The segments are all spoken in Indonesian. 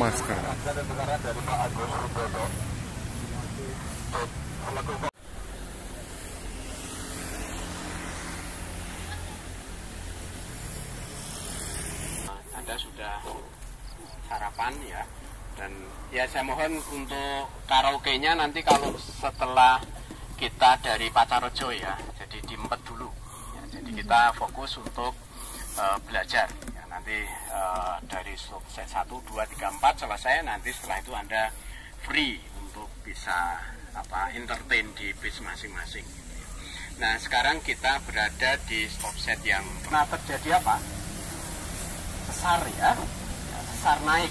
masker. Anda sudah sarapan ya, dan ya saya mohon untuk karaoke-nya nanti kalau setelah kita dari Pacarejo ya, jadi diempet dulu ya, jadi kita fokus untuk belajar ya, nanti dari set 1, 2, 3, 4 selesai, nanti setelah itu Anda free untuk bisa entertain di bis masing-masing. Nah sekarang kita berada di stop set yang pernah terjadi apa? Sesar ya, sesar naik,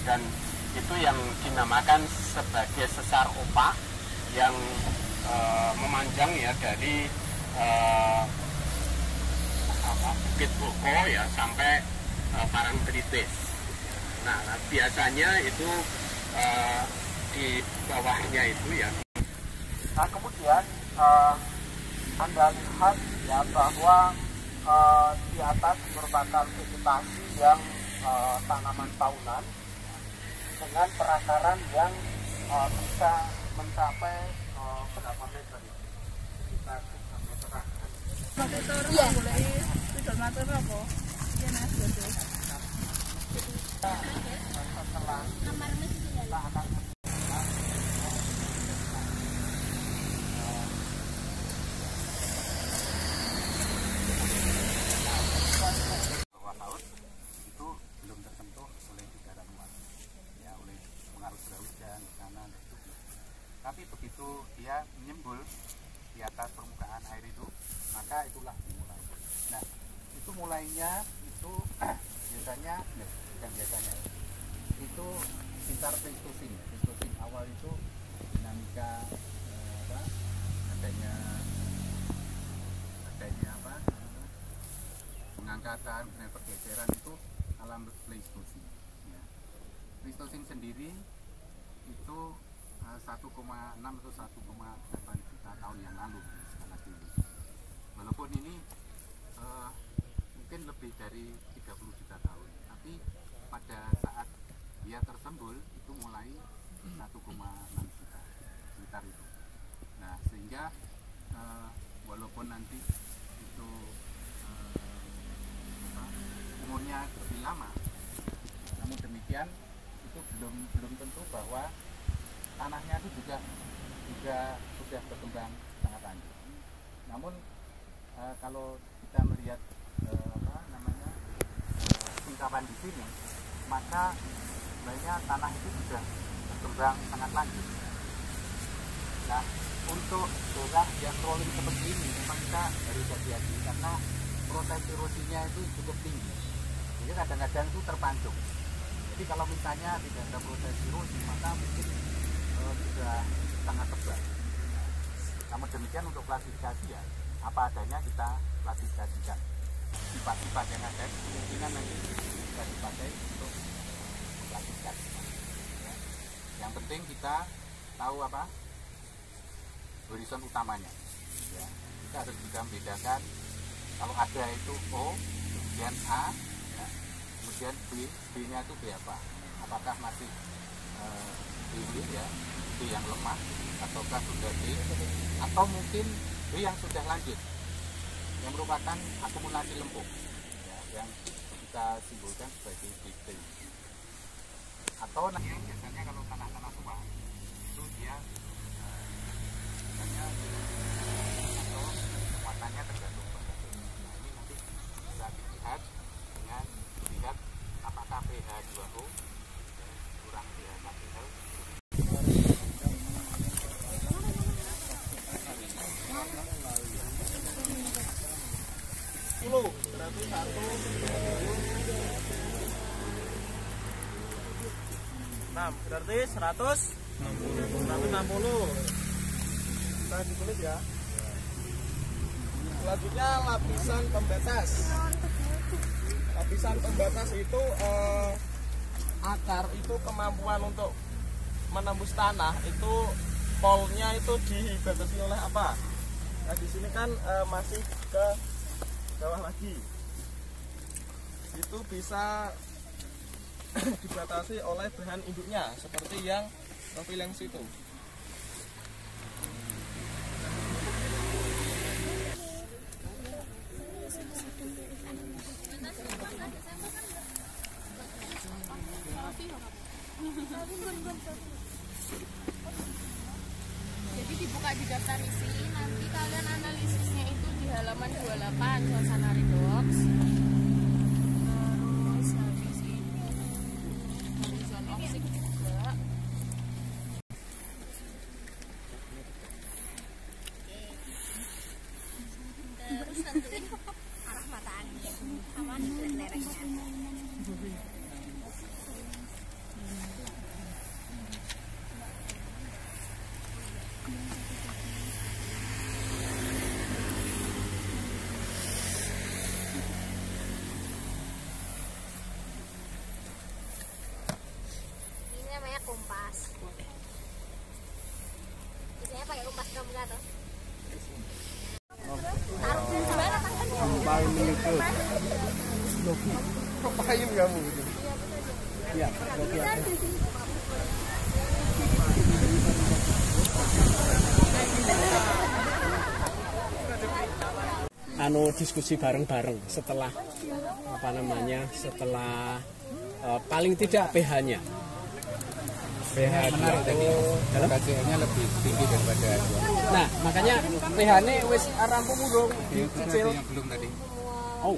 dan itu yang dinamakan sebagai sesar opak yang memanjang ya dari Bukit Boko ya sampai Parangtritis. Nah biasanya itu di bawahnya itu ya. Nah kemudian Anda lihat ya bahwa di atas merupakan vegetasi yang tanaman tahunan dengan perakaran yang bisa mencapai berapa meter ya? Sekitar 3 meteran. Iya. Tidak meter apa? Iya mas. Setelah kita akan Bawah laut itu belum tersentuh oleh udara luar ya, oleh pengaruh curah hujan ke sana dan itu. Tapi begitu dia menyembul di atas permukaan air itu, maka itulah dimulai. Nah itu mulainya itu biasanya itu sekitar Pleistosen awal itu dinamika adanya pengangkatan, pergeseran itu alam Pleistosen ya. Pleistosen sendiri itu 1,6 atau 1,8 juta tahun yang lalu skala dulu. Walaupun ini mungkin lebih dari 30 juta tahun, tapi pada saat dia tersembul itu mulai 1,6 juta sekitar itu. Nah sehingga walaupun nanti itu umurnya lebih lama, namun demikian itu belum tentu bahwa tanahnya itu juga sudah berkembang sangat lanjut. Namun kalau kita melihat tingkapan di sini, maka sebenarnya tanah itu sudah berkembang sangat lanjut. Nah untuk daerah yang rolling seperti ini memang kita harus hati-hati karena proses erosinya itu cukup tinggi. Jadi kadang-kadang itu terpancung. Jadi kalau misalnya tidak ada proses erosi, maka mungkin sudah sangat tebal. Namun demikian untuk klasifikasi ya apa adanya kita klasifikasikan. Sifat-sifat yang ada kemungkinan nanti bisa dipakai untuk klasifikasi. Ya. Yang penting kita tahu apa horizon utamanya. Ya. Kita harus bisa membedakan kalau ada itu O, kemudian A, ya. Kemudian B-nya itu B apa? Apakah masih B ya, B yang lemah, ataukah sudah D, atau mungkin B yang sudah lanjut, yang merupakan akumulasi lempung, ya, yang kita simbolkan sebagai BT. Atau biasanya kalau tanah-tanah tua itu dia biasanya atau muatannya tergantung pada. Nah ini nanti bisa dilihat dengan melihat apakah pH 2O kurang pH 1L. berarti 1, 6 berarti 160. Kita ditulis ya. Selanjutnya lapisan pembatas. Lapisan pembatas itu akar itu kemampuan untuk menembus tanah itu polnya itu dibatasi oleh apa? Nah di sini kan masih ke bawah lagi. Itu bisa dibatasi oleh bahan induknya seperti yang profileng situ. Jadi dibuka di daftar isi, nanti kalian analisisnya itu di halaman 28 suasana redox. Terus habis itu horizon oksik juga. Terus tentuin arah mata angin sama lerengnya. Ini namanya kompas. Biasanya pakai kompas pramuka tuh. Taruh di mana tangannya? Paling itu Logi. Kok payung kamu gitu? Ya, Logi ada. Diskusi bareng-bareng setelah setelah paling tidak PH-nya. PH itu KCL-nya lebih tinggi daripada nah, makanya PH-nya wis rampung urung cicil yang belum tadi. Oh.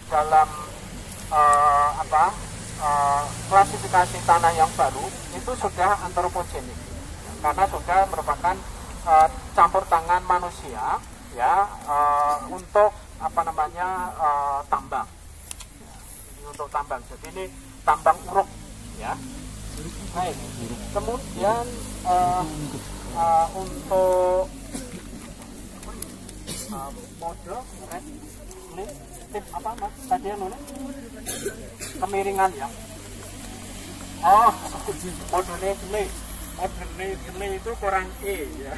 Dalam klasifikasi tanah yang baru itu sudah antropogenik karena sudah merupakan campur tangan manusia ya untuk tambang. Ini untuk tambang. Jadi ini tambang uruk ya. Baik. Kemudian untuk mode ini tip apa mas tadi yang nulis kemiringan ya. Oh, modele delay itu kurang E ya.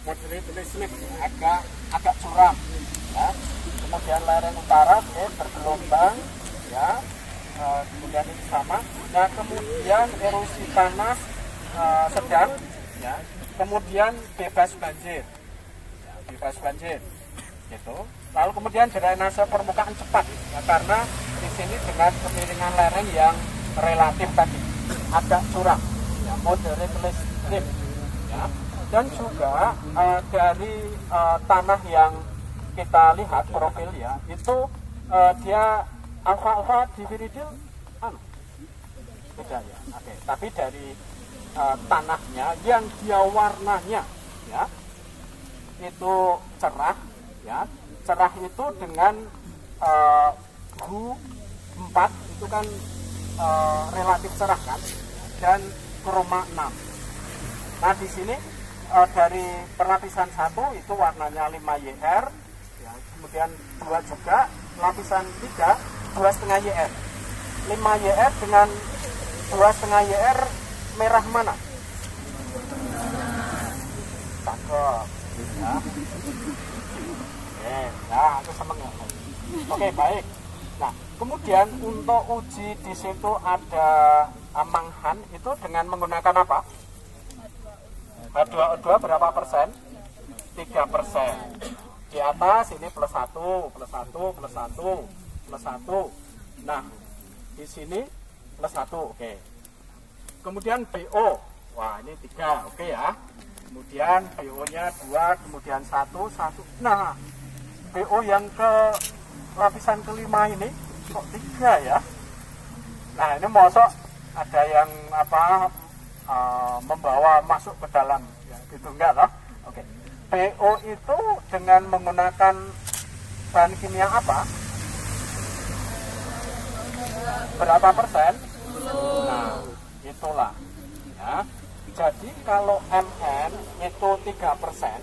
Modele delay agak curam ya. Kemudian lereng utara bergelombang ya. Kemudian ini sama. Nah, kemudian erosi panas sedang ya. Kemudian bebas banjir. Ya, bebas banjir. Gitu. Lalu kemudian drainase permukaan cepat ya, karena di sini dengan kemiringan lereng yang relatif tadi agak curam ya, moderate slip ya. Dan juga dari tanah yang kita lihat profil ya itu dia alfa di viridil beda ya. Oke. Tapi dari tanahnya yang dia warnanya ya itu cerah ya. Cerah itu dengan Hu4 itu kan relatif cerah kan, dan kroma 6. Nah di sini dari perlapisan 1 itu warnanya 5YR ya, kemudian 2 juga, lapisan 3 2,5 YR. 5YR dengan 2,5 YR merah mana? Cakep ya. Nah, aku seneng ya. Oke, baik. Nah, kemudian untuk uji di situ ada Manghan itu dengan menggunakan apa? H2O2 berapa persen? 3%. Di atas ini +1, +1, +1, +1. Nah, di sini +1, oke. Kemudian BO, wah ini 3, oke ya. Kemudian BO-nya 2, kemudian 1, 1. Nah, BO yang ke lapisan kelima ini kok 3 ya. Nah ini mosok ada yang membawa masuk ke dalam ya, gitu enggak lah. Oke. BO itu dengan menggunakan bahan kimia apa? Berapa persen? Nah itulah ya. Jadi kalau MN itu 3%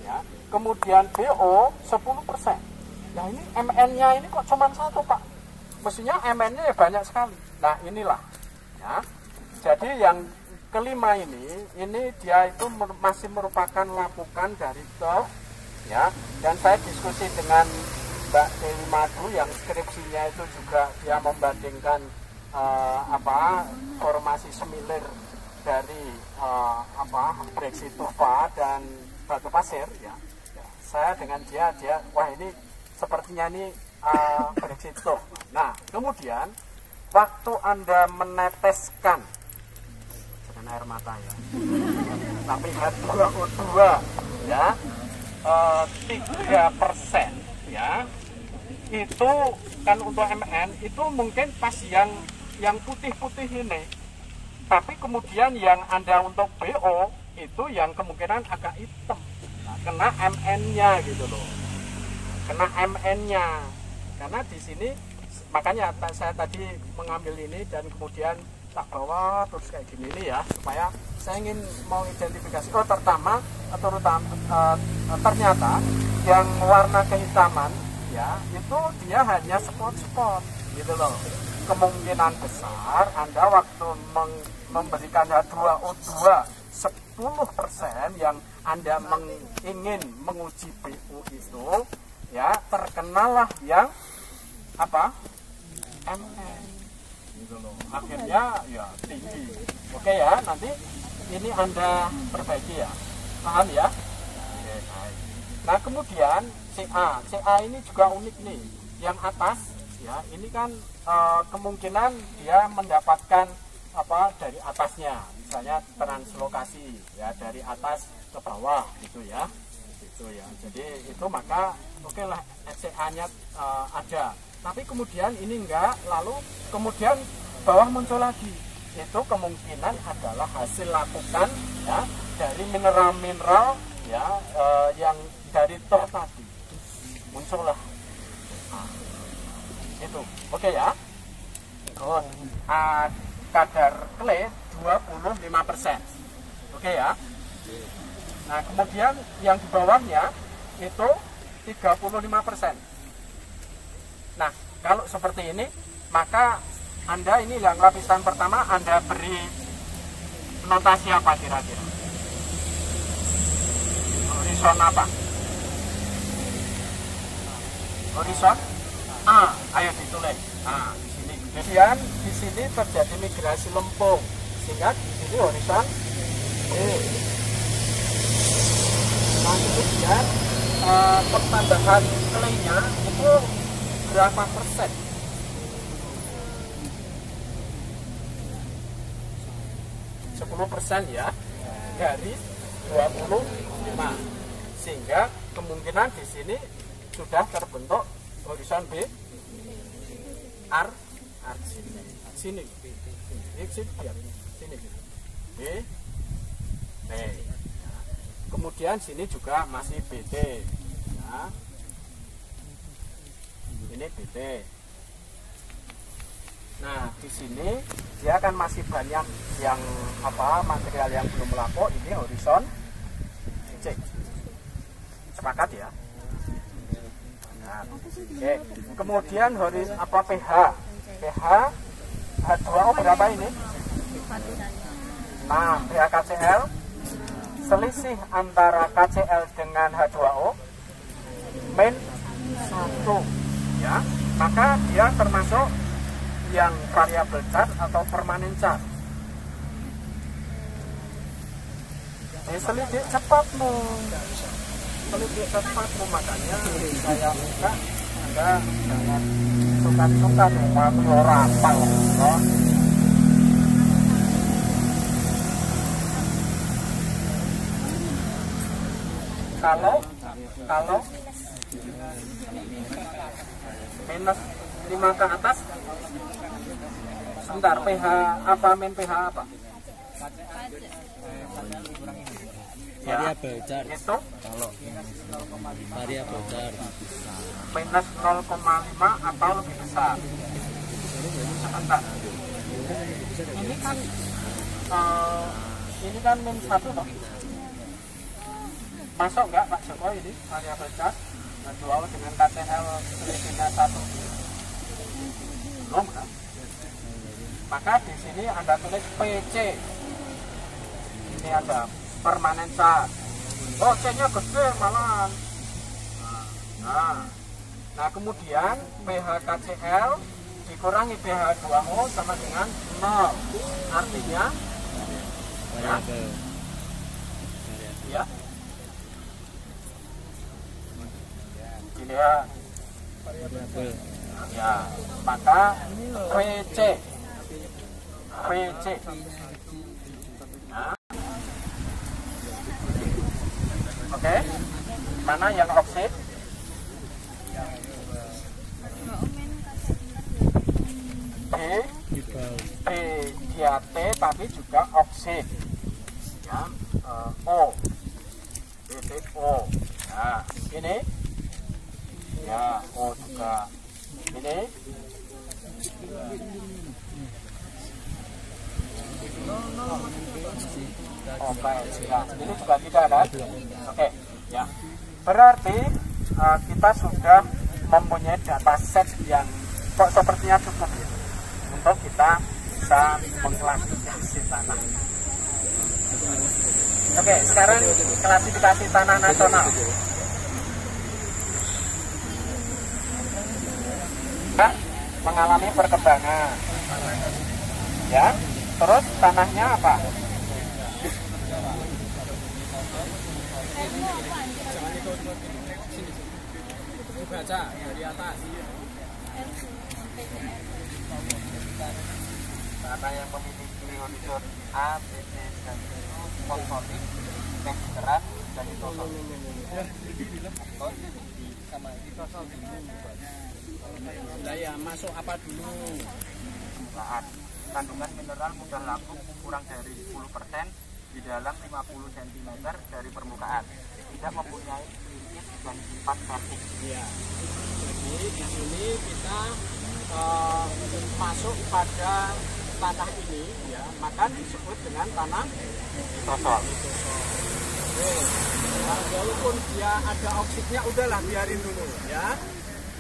ya. Kemudian BO 10%. Nah ini MN-nya ini kok cuma 1 Pak. Mestinya MN-nya ya banyak sekali. Nah inilah ya. Jadi yang kelima ini dia itu masih merupakan lapukan dari TOF ya. Dan saya diskusi dengan Mbak Dewi Madu yang skripsinya itu juga dia membandingkan formasi semilir dari Breksi Tufa dan Batu Pasir ya. Saya dengan dia wah ini sepertinya ini Breksi Tufa. Nah kemudian waktu Anda meneteskan dengan air mata ya, tapi H2O2 ya 3% ya, itu kan untuk MN itu mungkin pas yang putih-putih ini, tapi kemudian yang Anda untuk BO itu yang kemungkinan agak hitam, nah, kena MN-nya gitu loh, kena MN-nya, karena di sini makanya saya tadi mengambil ini dan kemudian tak bawa terus kayak gini ini ya, supaya saya ingin mau identifikasi ternyata yang warna kehitaman ya itu dia hanya spot-spot gitu loh. Kemungkinan besar Anda waktu memberikan H2O2 10% yang Anda ingin menguji BU itu ya terkenalah yang MN gitu loh. Akhirnya ya tinggi. Oke ya, nanti ini Anda perbaiki ya. Paham ya? Oke, baik. Nah, kemudian CA ini juga unik nih. Yang atas ya, ini kan kemungkinan dia mendapatkan dari atasnya, misalnya translokasi ya dari atas ke bawah gitu ya. Gitu ya. Jadi itu maka oke lah CA-nya ada. Tapi kemudian ini enggak, lalu kemudian bawah muncul lagi. Itu kemungkinan adalah hasil lakukan ya dari mineral-mineral ya yang dari toh tadi muncullah. Itu oke ya. Terus kadar clay 25%. Oke ya. Nah kemudian yang di bawahnya itu 35%. Nah, kalau seperti ini, maka Anda ini yang lapisan pertama Anda beri notasi apa kira-kira? Horizon apa? Horizon A, ayo ditulis. Nah, di sini. Kemudian di sini terjadi migrasi lempung, sehingga di sini horizon B. Nah, kemudian pertambahan kelaynya itu berapa persen? 10% ya dari 25, sehingga kemungkinan di sini sudah terbentuk horizon B sini B T. Kemudian sini juga masih BT ya. Ini BT. Nah, di sini dia kan masih banyak yang material yang belum melapuk. Ini horizon C. Sepakat ya? Nah, oke. Kemudian pH H2O berapa ini? Nah, pH KCl, selisih antara KCl dengan H2O min 1 ya, maka dia termasuk yang variabel charge atau permanen charge. Selidik cepatmu, makanya saya minta Anda jangan suka-suka waktu rapal loh. Kalau minus 5 ke atas, sebentar, pH apa, min pH apa? Variabel charge. Itu Kalau variabel charge minus 0,5 atau lebih besar. Sebentar. Ini kan min 1 toh. Masuk nggak Pak Joko ini variabel charge H2O dengan KCl selisihnya 1? Belum kan? Maka di sini Anda tulis PC. Ini ada permanen charge. Oh, C-nya gede malahan. Nah, Nah kemudian pH KCl dikurangi pH 2O sama dengan 0. Artinya variabel. ya ini ya, Variabel. ya maka VC nah. Oke, mana yang oksid? B dia T tapi juga oksid ya, O O. Nah ini ya O juga ini. Oke, ya, ini juga tidak kan? Oke, ya. Berarti kita sudah mempunyai data set yang kok sepertinya cukup ya, untuk kita bisa mengklasifikasi tanah. Oke, sekarang klasifikasi tanah nasional. Ya, mengalami perkembangan. Ya, terus tanahnya apa? Dibaca dari atas. Tanah yang memiliki horizon A, B, C, dan konsonik, texturan, dan litosol. Nah ya, masuk apa dulu? Permukaan. Kandungan mineral mudah lapuk kurang dari 10% di dalam 50 cm dari permukaan. Tidak mempunyai lintis dan sifat vertik. Iya. Jadi di sini kita masuk pada tanah ini, ya, maka disebut dengan tanah Litosol. Oke. Nah, walaupun dia ada oksidnya, udahlah biarin dulu, ya,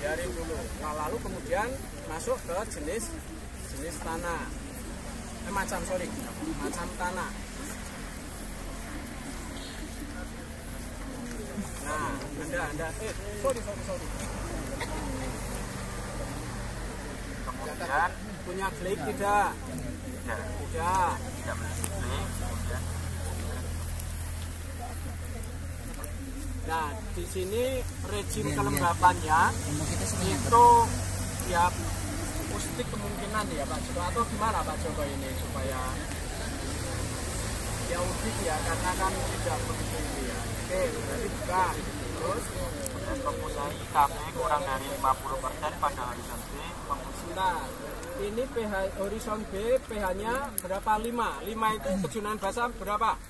biarin dulu. Nah, lalu kemudian masuk ke jenis tanah. Macam tanah. Nah, anda, sorry. Kemudian Punya flake tidak? Tidak. tidak memiliki flake. Kemudian Nah, di sini rejim kelembabannya itu ya pustik kemungkinan ya Pak Joko, atau gimana Pak Joko ini supaya ya udik ya, karena kan tidak begitu ini ya. Oke, berarti buka. Terus mempunyai KB kurang dari 50% pada horizon B. sebentar. Ini pH horizon B, pH-nya berapa? 5. 5 itu kejunan basah berapa?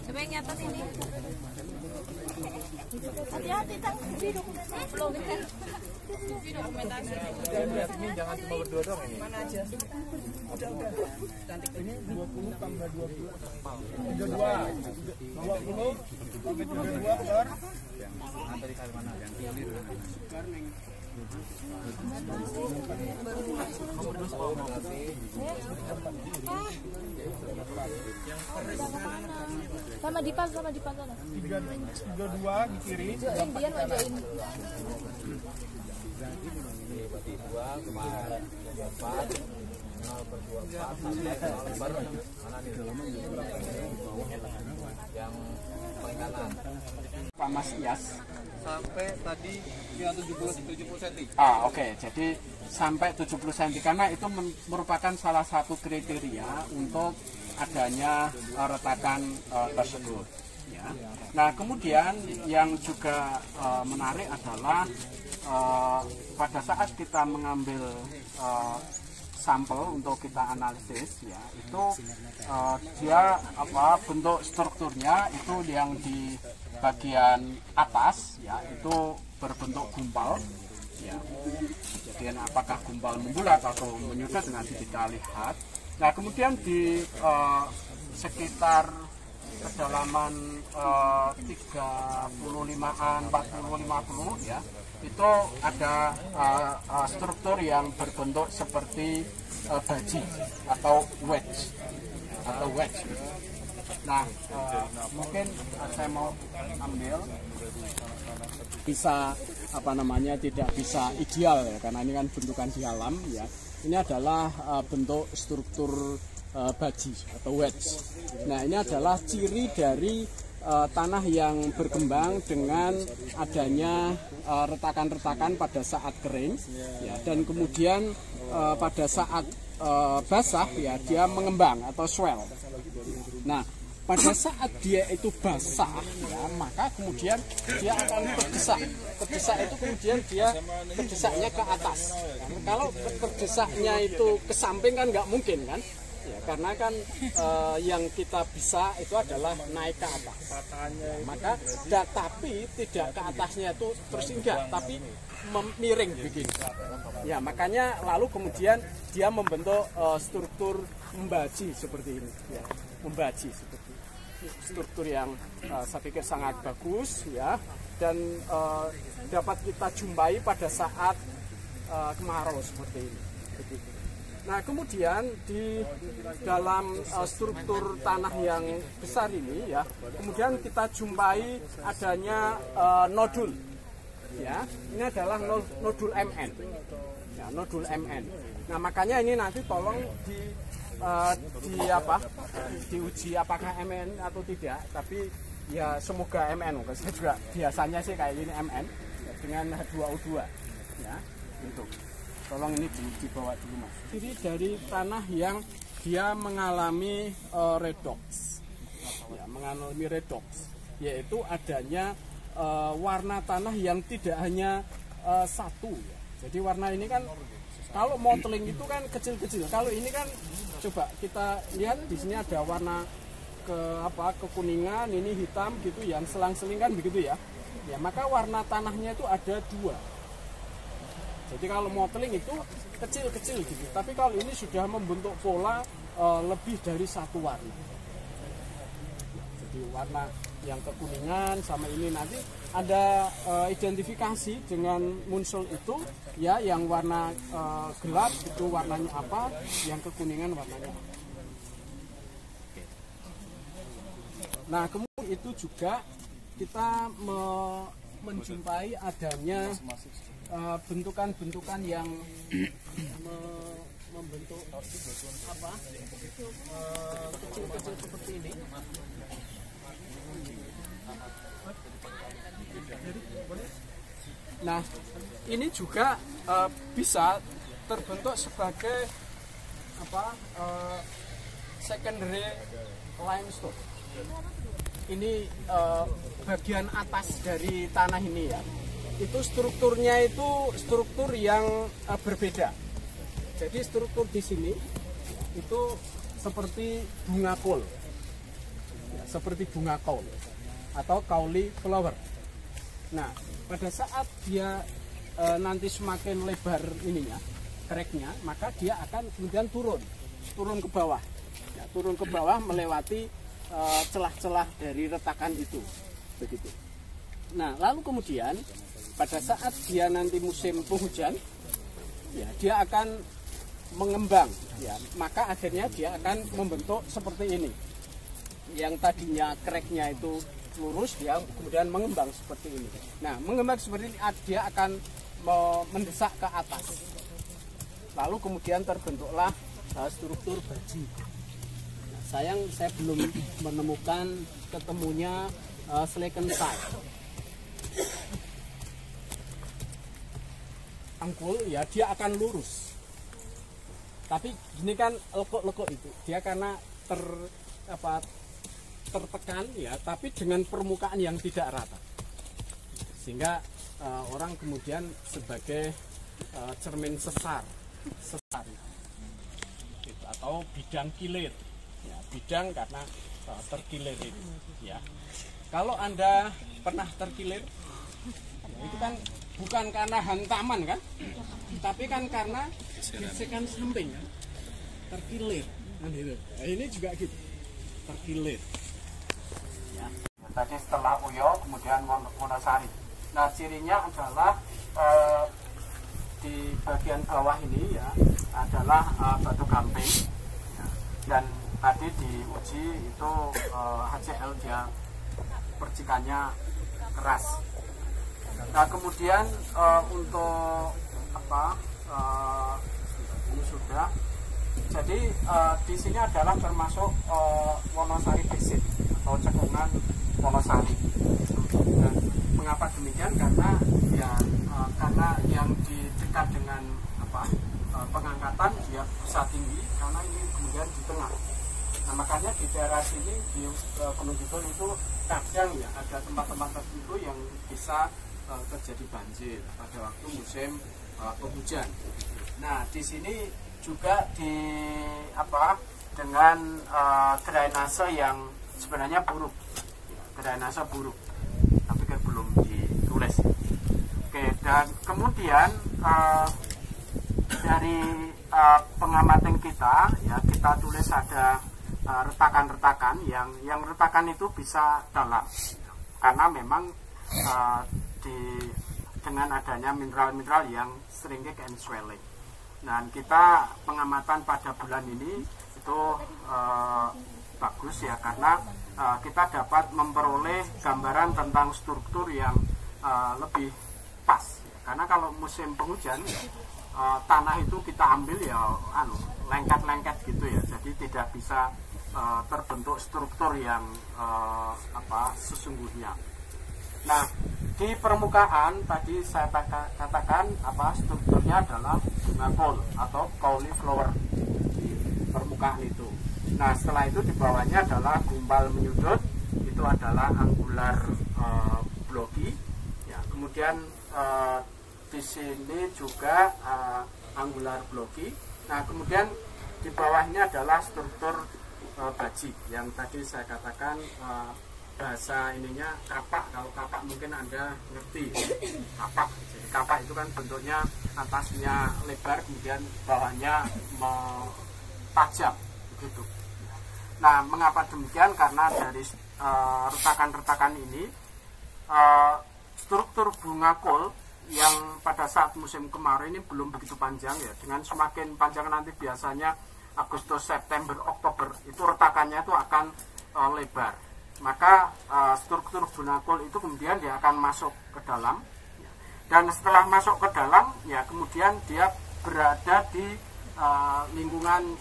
Coba yang nyatet ini. Hati-hati tak di dokumentasi. Belum kan? Di dokumentasi. Ini jangan cuma berdua doang ini. Mana aja? Udah. Cantik. Ini 20 tambah 20. 32. 20 sampai 32 per yang tadi kali mana yang clear Sama Dipan sana. 32 di kiri. Join dia ngajain. Berarti 2 kemarin 4 0/24 sampai 0 mana nih? Yang paling kanan. Pak Mas Yas. sampai tadi yang 70 cm. Oke. Jadi sampai 70 cm karena itu merupakan salah satu kriteria untuk adanya retakan tersebut. Ya. Nah kemudian yang juga menarik adalah pada saat kita mengambil sampel untuk kita analisis, ya itu dia bentuk strukturnya itu yang di bagian atas ya itu berbentuk gumpal ya. Jadi apakah gumpal membulat atau menyudut nanti kita lihat. Nah kemudian di sekitar kedalaman 35an 40-50 ya, itu ada struktur yang berbentuk seperti baji atau wedge Nah, mungkin saya mau ambil, bisa tidak bisa ideal ya, karena ini kan bentukan di alam ya. Ini adalah bentuk struktur baji atau wedge. Nah, ini adalah ciri dari tanah yang berkembang dengan adanya retakan-retakan pada saat kering ya, dan kemudian pada saat basah ya dia mengembang atau swell. Nah, pada saat dia itu basah ya, maka kemudian dia akan terdesak. Terdesak itu kemudian dia terdesaknya ke atas. Kalau terdesaknya itu ke samping kan nggak mungkin kan? Ya, karena kan yang kita bisa itu adalah naik ke atas. Maka tapi tidak ke atasnya itu terus enggak, tapi miring begini. Ya, makanya lalu kemudian dia membentuk struktur membaji seperti ini. Ya, membaji seperti ini. Struktur yang saya pikir sangat bagus ya, dan dapat kita jumpai pada saat kemarau seperti ini. Begitu. Nah, kemudian di dalam struktur tanah yang besar ini ya, kemudian kita jumpai adanya nodul. Ya, ini adalah nodul MN. Ya, nodul MN. Nah, makanya ini nanti tolong diuji apakah MN atau tidak, tapi ya semoga MN. Saya juga biasanya sih kayak ini MN ya, dengan H2O2 ya, gitu. Tolong ini dibawa dulu Mas. Jadi dari tanah yang dia mengalami redox ya, mengalami redox, yaitu adanya warna tanah yang tidak hanya satu ya. Jadi warna ini kan kalau modeling itu kan kecil-kecil. Kalau ini kan coba kita lihat di sini ada warna kekuningan, ini hitam gitu, yang selang-seling kan begitu ya. Ya, maka warna tanahnya itu ada dua. Jadi kalau modeling itu kecil-kecil gitu. Tapi kalau ini sudah membentuk pola lebih dari satu warna. Jadi warna yang kekuningan sama ini nanti ada identifikasi dengan muncul itu ya, yang warna gelap itu warnanya apa, yang kekuningan warnanya apa. Nah, kemudian itu juga kita menjumpai adanya bentukan-bentukan yang membentuk apa kecil-kecil seperti ini. Nah, ini juga bisa terbentuk sebagai secondary limestone. Ini bagian atas dari tanah ini ya. Itu strukturnya itu struktur yang berbeda. Jadi struktur di sini itu seperti bunga kol, ya, seperti bunga kol atau cauliflower. Nah, pada saat dia nanti semakin lebar ininya, cracknya, maka dia akan kemudian turun ke bawah, ya, turun ke bawah melewati celah-celah dari retakan itu, begitu. Nah, lalu kemudian pada saat dia nanti musim penghujan, ya dia akan mengembang, ya, maka akhirnya dia akan membentuk seperti ini. Yang tadinya cracknya itu lurus, dia kemudian mengembang seperti ini. Nah, mengembang seperti ini, dia akan mendesak ke atas. Lalu kemudian terbentuklah struktur baji. Nah, sayang saya belum menemukan ketemunya Schleckenside. Angkul ya, dia akan lurus. Tapi ini kan lekuk-lekuk itu. Dia karena tertekan ya, tapi dengan permukaan yang tidak rata. Sehingga orang kemudian sebagai cermin sesar gitu, atau bidang kilir. Ya, bidang karena terkilir itu ya. Kalau Anda pernah terkilir, ya, itu kan bukan karena hantaman kan, tapi kan karena gesekan samping kan, terkilir. Nah, ini juga gitu, terkilir. ya. Tadi setelah Uyo kemudian Wonosari. Nah, cirinya adalah di bagian bawah ini ya adalah batu gamping ya. Dan tadi diuji itu HCl dia percikannya keras. Nah, kemudian untuk ini sudah. Jadi di sini adalah termasuk Wonosari Basin atau cekungan Wonosari. Dan mengapa demikian? Karena ya karena yang di dekat dengan pengangkatan dia bisa tinggi, karena ini kemudian di tengah. Nah, makanya di daerah sini di Gunung Kidul itu kadang ya ada tempat-tempat tertentu yang bisa terjadi banjir pada waktu musim penghujan. Nah, di sini juga dengan drainase yang sebenarnya buruk, drainase buruk, tapi kan belum ditulis. Oke, dan kemudian dari pengamatan kita ya kita tulis ada retakan-retakan yang retakan itu bisa dalam karena memang dengan adanya mineral-mineral yang sering and swelling. Nah, kita pengamatan pada bulan ini itu bagus ya karena kita dapat memperoleh gambaran tentang struktur yang lebih pas. Karena kalau musim penghujan tanah itu kita ambil ya lengket-lengket gitu ya, jadi tidak bisa terbentuk struktur yang sesungguhnya. Nah, di permukaan tadi saya katakan strukturnya adalah bunga kol atau cauliflower di permukaan itu. Nah, setelah itu di bawahnya adalah gumbal menyudut, itu adalah angular blocky. Ya, kemudian di sini juga angular blocky. Nah, kemudian di bawahnya adalah struktur baji yang tadi saya katakan bahasa ininya kapak. Kalau kapak mungkin Anda ngerti kapak. Jadi kapak itu kan bentuknya atasnya lebar kemudian bawahnya tajam begitu. Nah, mengapa demikian? Karena dari retakan-retakan ini struktur bunga kol yang pada saat musim kemarau ini belum begitu panjang ya. Dengan semakin panjang nanti biasanya Agustus, September, Oktober itu retakannya itu akan lebar. Maka struktur bunga kol itu kemudian dia akan masuk ke dalam. Dan setelah masuk ke dalam ya kemudian dia berada di lingkungan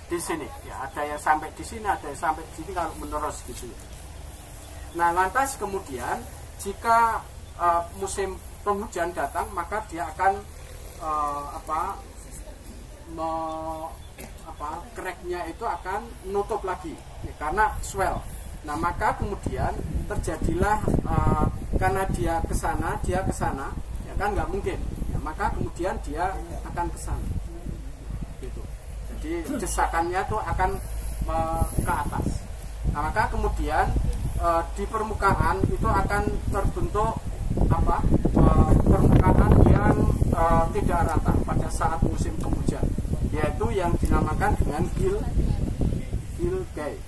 di sini ya, ada yang sampai di sini, ada yang sampai di sini kalau menerus gitu ya. Nah, lantas kemudian jika musim penghujan datang maka dia akan cracknya itu akan menutup lagi ya, karena swell. Nah, maka kemudian terjadilah karena dia ke sana ya kan nggak mungkin ya, maka kemudian dia akan ke sana gitu. Jadi desakannya itu akan ke atas. Nah, maka kemudian di permukaan itu akan terbentuk permukaan yang tidak rata pada saat musim penghujan, yaitu yang dinamakan dengan gilgay.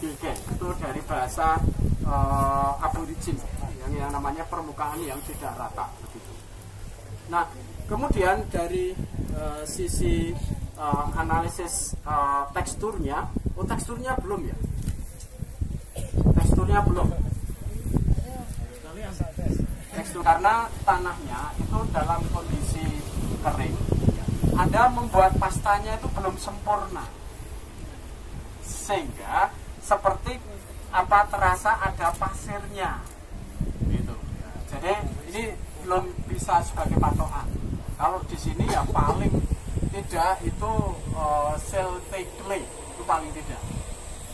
Itu dari bahasa aborigin yang namanya permukaan yang tidak rata begitu. Nah, kemudian dari sisi analisis teksturnya, teksturnya belum ya? Teksturnya belum. Tekstur karena tanahnya itu dalam kondisi kering. Anda membuat pastanya itu belum sempurna, sehingga seperti terasa ada pasirnya, gitu. Jadi ini belum bisa sebagai patokan. Kalau di sini ya paling tidak itu silty clay itu paling tidak.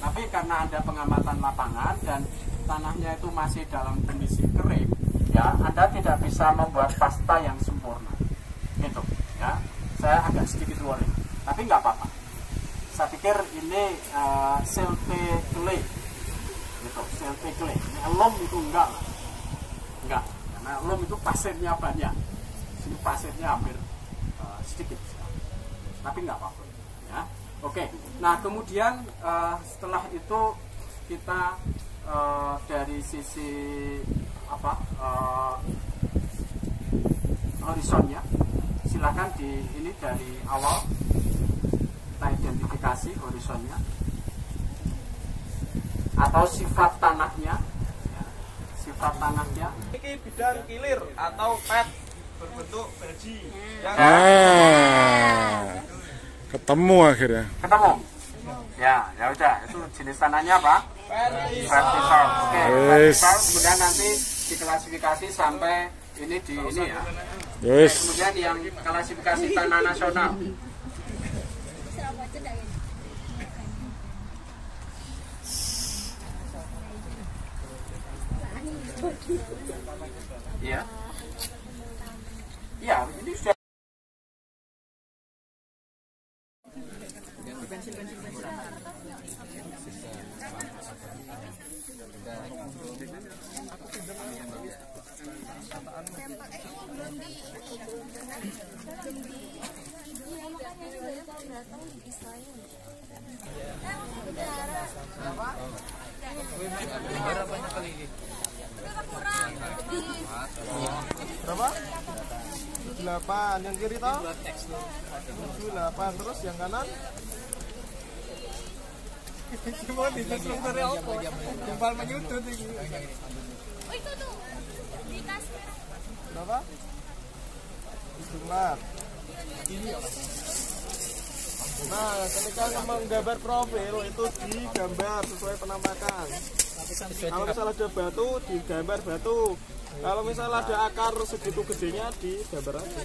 Tapi karena ada pengamatan lapangan dan tanahnya itu masih dalam kondisi kering, ya Anda tidak bisa membuat pasta yang sempurna, gitu. Ya, saya agak sedikit worry, tapi nggak apa-apa. Saya pikir ini silty clay, gitu, silty clay. Ini loam itu enggak, karena loam itu pasirnya banyak, sini pasirnya hampir sedikit, tapi nggak apa-apa. Ya, oke. Nah, kemudian setelah itu kita dari sisi horizonnya, silakan ini dari awal kita identifikasi horizonnya atau sifat tanahnya. Ini bidang kilir atau pet berbentuk baji. Ketemu akhirnya. Ya udah, itu jenis tanahnya apa? Vertisol. Oke, vertisol. Kemudian nanti diklasifikasi sampai ini ya. Kemudian yang klasifikasi tanah nasional. Ya. Ya, ini sudah. Berapa? 78. Yang kiri toh? 78. Terus yang kanan? Cuma ditutup dari apa? Jempol menyudut ini. Oh itu tuh di tas merah. Berapa? Jumlah. Nah, ketika menggambar profil itu digambar sesuai penampakan. Kalau misalnya ada batu, digambar batu. Kalau misalnya ada akar segitu gedenya, digambar aja.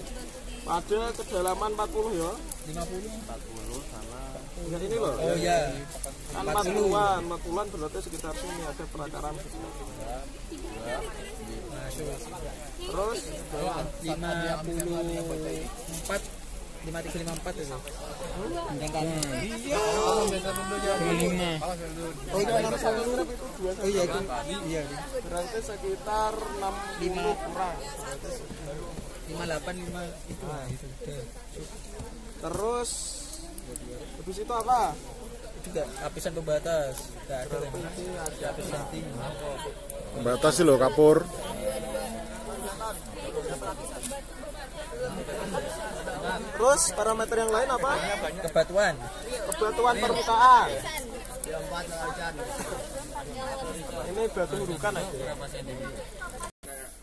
Pada kedalaman 40 ya. 50 sana. Enggak ini loh. Oh iya. Kan 40-an berarti sekitar sini ada perakaran gitu. Terus 54 5354 itu. Yang kanan. Iya. Oh itu nomor 1 itu 2. Oh iya itu. Iya. Berarti sekitar 65 kurang. 58 itu. Terus habis itu apa? Itu enggak lapisan pembatas. Enggak ada lapisan tinggi. Pembatas sih loh, kapur. Terus parameter yang lain apa? Kebatuan Permukaan. Ini batu hurukan aja.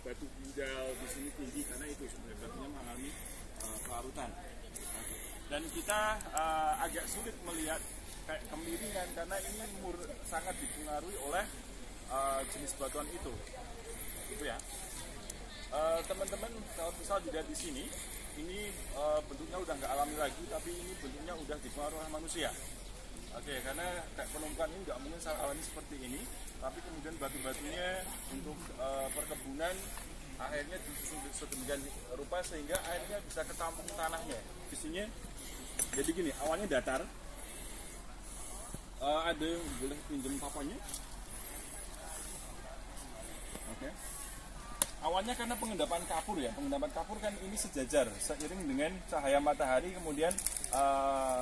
Batu ginjal di sini tinggi karena itu sebenarnya batunya mengalami kelarutan. Dan kita agak sulit melihat kayak kemiringan karena ini sangat dipengaruhi oleh jenis batuan itu. Gitu ya. Teman-teman kalau misal dilihat di sini, ini bentuknya udah nggak alami lagi, tapi ini bentuknya udah dipengaruhi oleh manusia. Oke, karena kayak penumpukan ini nggak mungkin secara alami seperti ini, tapi kemudian batu-batunya untuk perkebunan akhirnya disusun sedemikian rupa sehingga airnya bisa ketampung tanahnya. Isinya jadi gini, awalnya datar. Ada yang boleh pinjam papannya? Oke. Awalnya karena pengendapan kapur ya, pengendapan kapur kan ini sejajar seiring dengan cahaya matahari, kemudian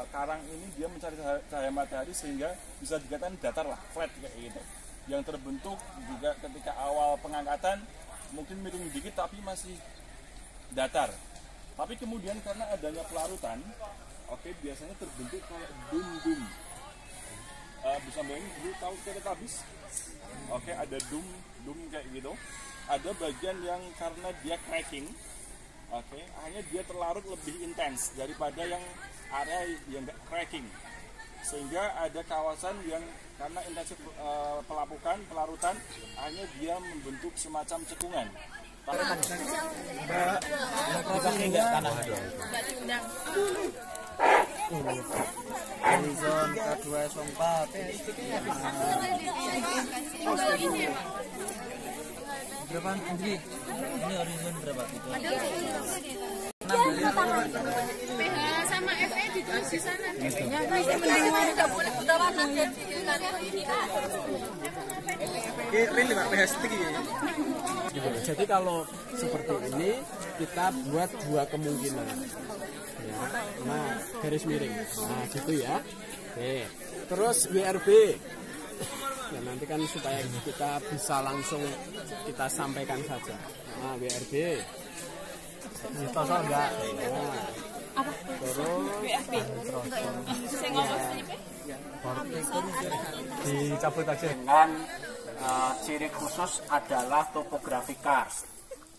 karang ini dia mencari cahaya matahari sehingga bisa dikatakan datar lah, flat kayak gitu. Yang terbentuk juga ketika awal pengangkatan mungkin miring dikit tapi masih datar. Tapi kemudian karena adanya pelarutan, biasanya terbentuk kayak dum-dum. Bisa bayangin dulu tahu Teletubbies? Ada dum kayak gitu. Ada bagian yang karena dia cracking, akhirnya dia terlarut lebih intens daripada yang area yang nggak cracking, sehingga ada kawasan yang karena intensif pelarutan, akhirnya dia membentuk semacam cekungan. Horizon K2 S4. Berapa Andri? Ini horizon berapa? PH sama FE ditulis di sana. Jadi kalau seperti ini kita buat dua kemungkinan. Ya. Nah, garis miring. Nah, gitu ya. Oke. Terus WRB. ya nanti kan supaya kita bisa langsung kita sampaikan saja. Nah, WRB Sitoso enggak? Nah, Apa? terus WFB. Saya ngomong sini, dicabut aja. Dengan ciri khusus adalah topografi karst,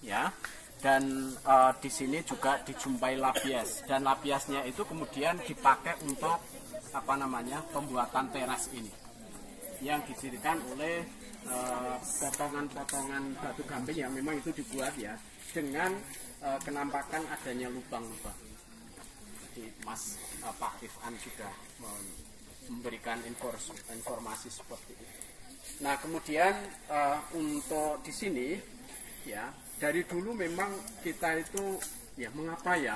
ya. Dan di sini juga dijumpai lapias, dan lapiasnya itu kemudian dipakai untuk apa namanya pembuatan teras ini, yang didirikan oleh potongan-potongan batu gamping yang memang itu dibuat ya dengan kenampakan adanya lubang-lubang. Jadi Mas Pak Ifan sudah memberikan informasi seperti itu. Nah kemudian untuk di sini ya dari dulu memang kita itu ya mengapa ya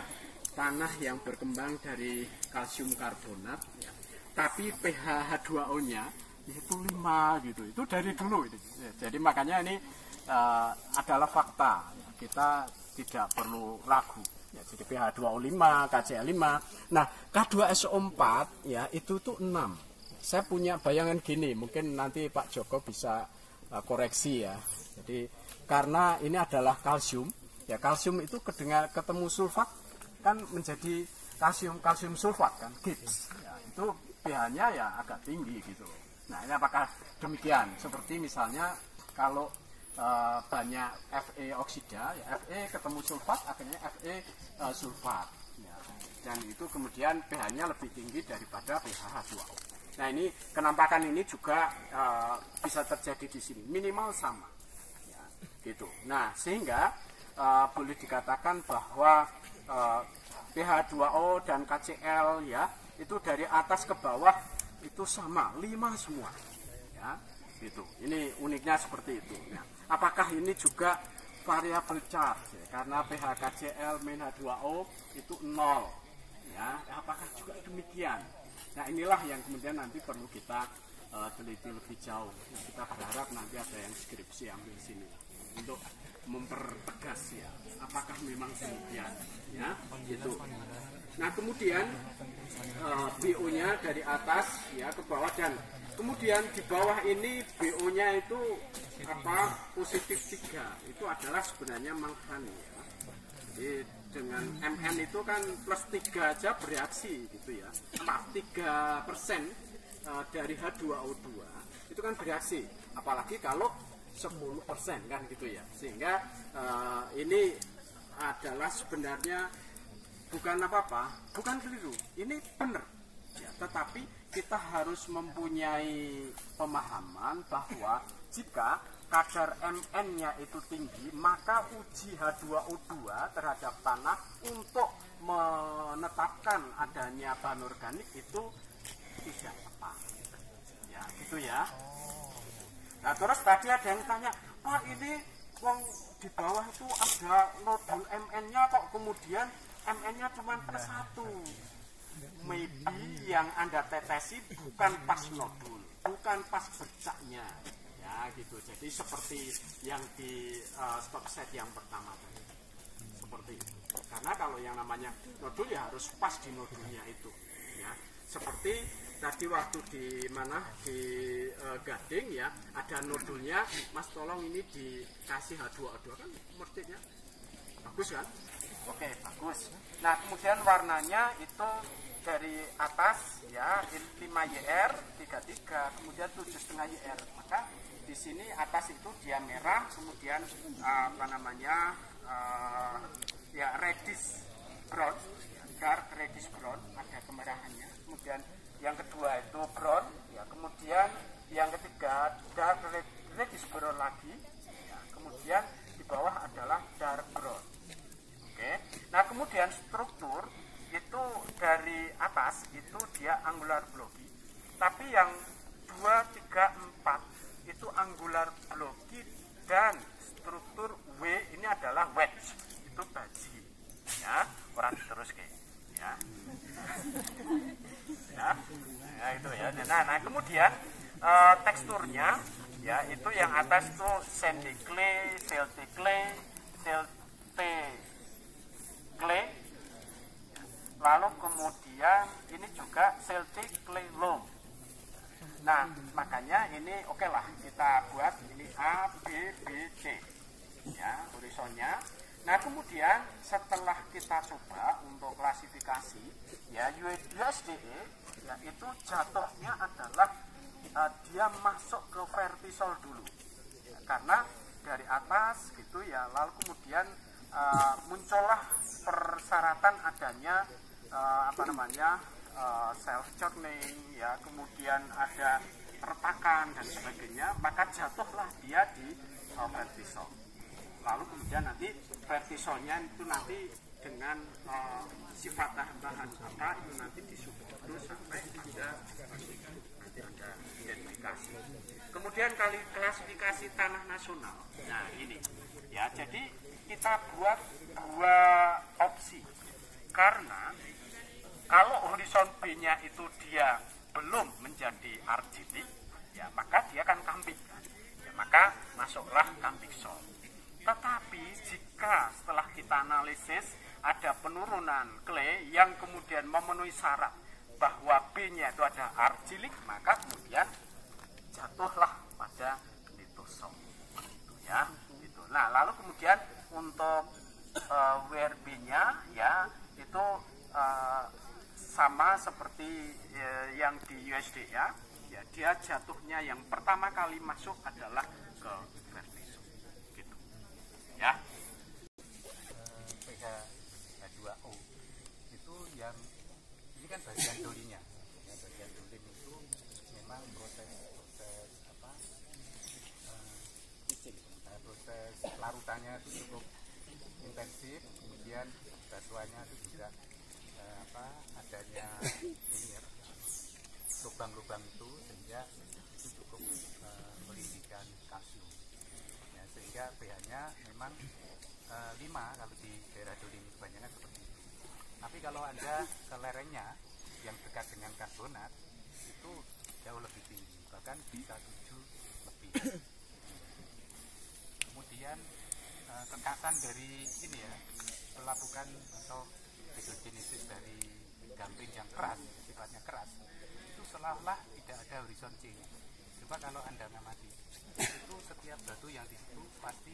tanah yang berkembang dari kalsium karbonat ya, tapi pH H2O-nya itu 5 gitu. Itu dari dulu itu. Ya, jadi makanya ini adalah fakta. Ya, kita tidak perlu ragu. Ya, jadi pH 2O5, KCl 5. Nah, K2SO4 ya itu tuh 6. Saya punya bayangan gini, mungkin nanti Pak Joko bisa koreksi ya. Jadi karena ini adalah kalsium, ya kalsium itu ketemu sulfat kan menjadi kalsium sulfat kan, Gibbs. Ya, itu pH-nya ya agak tinggi gitu. Nah, ini apakah demikian? Seperti misalnya kalau banyak Fe oksida, ya Fe ketemu sulfat, akhirnya Fe sulfat. Ya. Dan itu kemudian pH-nya lebih tinggi daripada pH H2O. Nah, ini kenampakan ini juga bisa terjadi di sini, minimal sama. Ya, gitu. Nah, sehingga boleh dikatakan bahwa pH 2O dan KCl ya itu dari atas ke bawah itu sama, 5 semua. Ya, gitu. Ini uniknya seperti itu. Ya. Apakah ini juga variabel charge? Ya? Karena pH KCl min H2O itu 0. Ya, apakah juga demikian? Nah, inilah yang kemudian nanti perlu kita teliti lebih jauh. Nah, kita berharap nanti ada yang skripsi ambil sini untuk mempertegas ya, apakah memang demikian? Ya, gitu. Nah, kemudian BO-nya dari atas ya ke bawah, dan kemudian di bawah ini BO-nya itu apa positif 3 itu adalah sebenarnya mangkani ya. Jadi dengan Mn itu kan plus 3 aja bereaksi gitu ya. Maaf 3% dari H2O2 itu kan bereaksi, apalagi kalau 10% kan gitu ya. Sehingga ini adalah sebenarnya bukan apa-apa, bukan keliru, ini benar ya, tetapi kita harus mempunyai pemahaman bahwa jika kadar Mn-nya itu tinggi, maka uji H2O2 terhadap tanah untuk menetapkan adanya bahan organik itu tidak tepat. Ya, gitu ya. Nah, terus tadi ada yang tanya, Pak ini wong di bawah itu ada nodul Mn-nya kok kemudian Mn-nya cuma plus 1. Maybe yang Anda tetesi bukan pas nodul, bukan pas bercaknya. Ya gitu, jadi seperti yang di stop set yang pertama tadi, seperti itu. Karena kalau yang namanya nodul ya harus pas di nodulnya itu ya. Seperti tadi waktu di mana di Gading ya ada nodulnya, Mas tolong ini dikasih H2O2 kan mestinya bagus kan? Oke, bagus. Nah, kemudian warnanya itu dari atas ya 5YR 33, kemudian 7,5 YR. Maka di sini atas itu dia merah, kemudian apa namanya ya reddish brown, dark reddish brown, ada kemerahannya. Kemudian yang kedua itu brown, ya. Kemudian yang ketiga dark reddish brown lagi, ya. Kemudian di bawah adalah dark brown. Oke. Nah, kemudian struktur itu dari atas itu dia angular blocky, tapi yang 2, 3, 4 itu angular blocky, dan struktur W ini adalah wedge, itu baji ya, orang terus kayak ya. Ya itu ya. Nah kemudian teksturnya ya itu yang atas itu sandy clay, silty clay, clay, lalu kemudian ini juga silty clay loam. Nah, makanya ini oke lah kita buat ini A, B, B, C. Ya, horizonnya. Nah, kemudian setelah kita coba untuk klasifikasi, ya USDE, ya itu jatuhnya adalah dia masuk ke vertisol dulu. Ya, karena dari atas gitu ya, lalu kemudian muncullah persyaratan adanya self churning, ya, kemudian ada retakan dan sebagainya, maka jatuhlah dia di vertisol. Lalu kemudian nanti vertisolnya itu nanti dengan sifat tambahan apa itu nanti disupport terus sampai nanti ada identifikasi. Kemudian klasifikasi tanah nasional. Nah ini ya, jadi kita buat dua opsi karena kalau horizon B-nya itu dia belum menjadi argilik, ya maka dia akan kambing, ya, maka masuklah kambing sol. Tetapi jika setelah kita analisis ada penurunan clay yang kemudian memenuhi syarat bahwa B-nya itu ada argilik, maka kemudian jatuhlah pada litosol. Ya, gitu. Nah, lalu kemudian untuk WRB-nya ya itu sama seperti yang di USD ya. Ya, dia jatuhnya yang pertama kali masuk adalah ke vertisol. Gitu. Ya. PH2O itu yang ini kan bagian dolinya. Ya, bagian dolin itu memang proses larutannya itu cukup intensif, kemudian batuannya itu juga adanya ini ya, lubang-lubang itu sehingga itu cukup mengindikasikan kalsium ya, sehingga pH-nya memang 5 kalau di daerah dolin kebanyakan seperti itu. Tapi kalau Anda ke lerengnya yang dekat dengan karbonat itu jauh lebih tinggi, bahkan bisa 7 lebih. Kemudian kekasan dari ini ya, pelapukan atau hidrogenesis dari gamping yang keras, sifatnya keras, itu seolah-olah tidak ada horizon C. Coba kalau Anda mengamati, itu setiap batu yang di situ pasti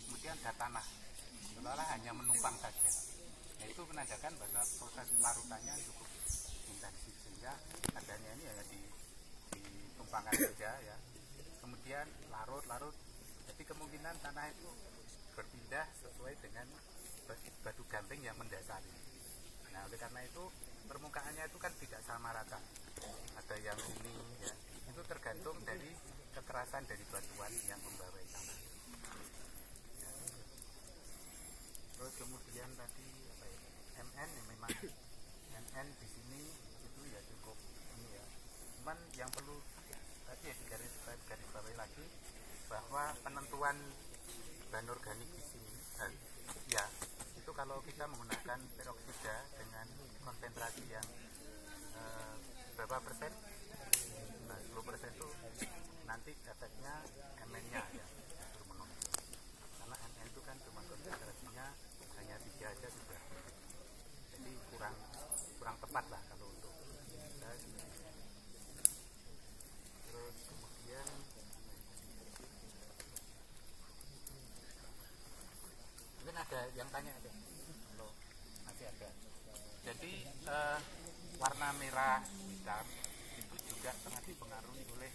kemudian ada tanah, seolah-olah hanya menumpang saja. Nah, itu menandakan bahwa proses larutannya cukup intensif sehingga adanya ini hanya ditumpangkan saja ya. Kemudian larut, jadi kemungkinan tanah itu berpindah sesuai dengan batu gamping yang mendasari. Nah, oleh karena itu permukaannya itu kan tidak sama rata. Ada yang ini ya, itu tergantung dari kekerasan dari batuan yang membawai tanah. Ya. Terus kemudian tadi apa ya? MN yang memang MN di sini itu ya cukup ini ya. Cuman yang perlu tadi ya garis bawahi lagi bahwa penentuan bahan organik di sini ya itu kalau kita menggunakan peroksida dengan konsentrasi yang berapa persen, nah 10% itu nanti efeknya MN-nya ya justru menurun, karena MN itu kan cuma konsentrasinya hanya 3 aja sudah, jadi kurang tepat lah kalau untuk terus kemudian mungkin ada yang tanya ada kalau masih ada. Jadi warna merah hitam itu juga sangat dipengaruhi oleh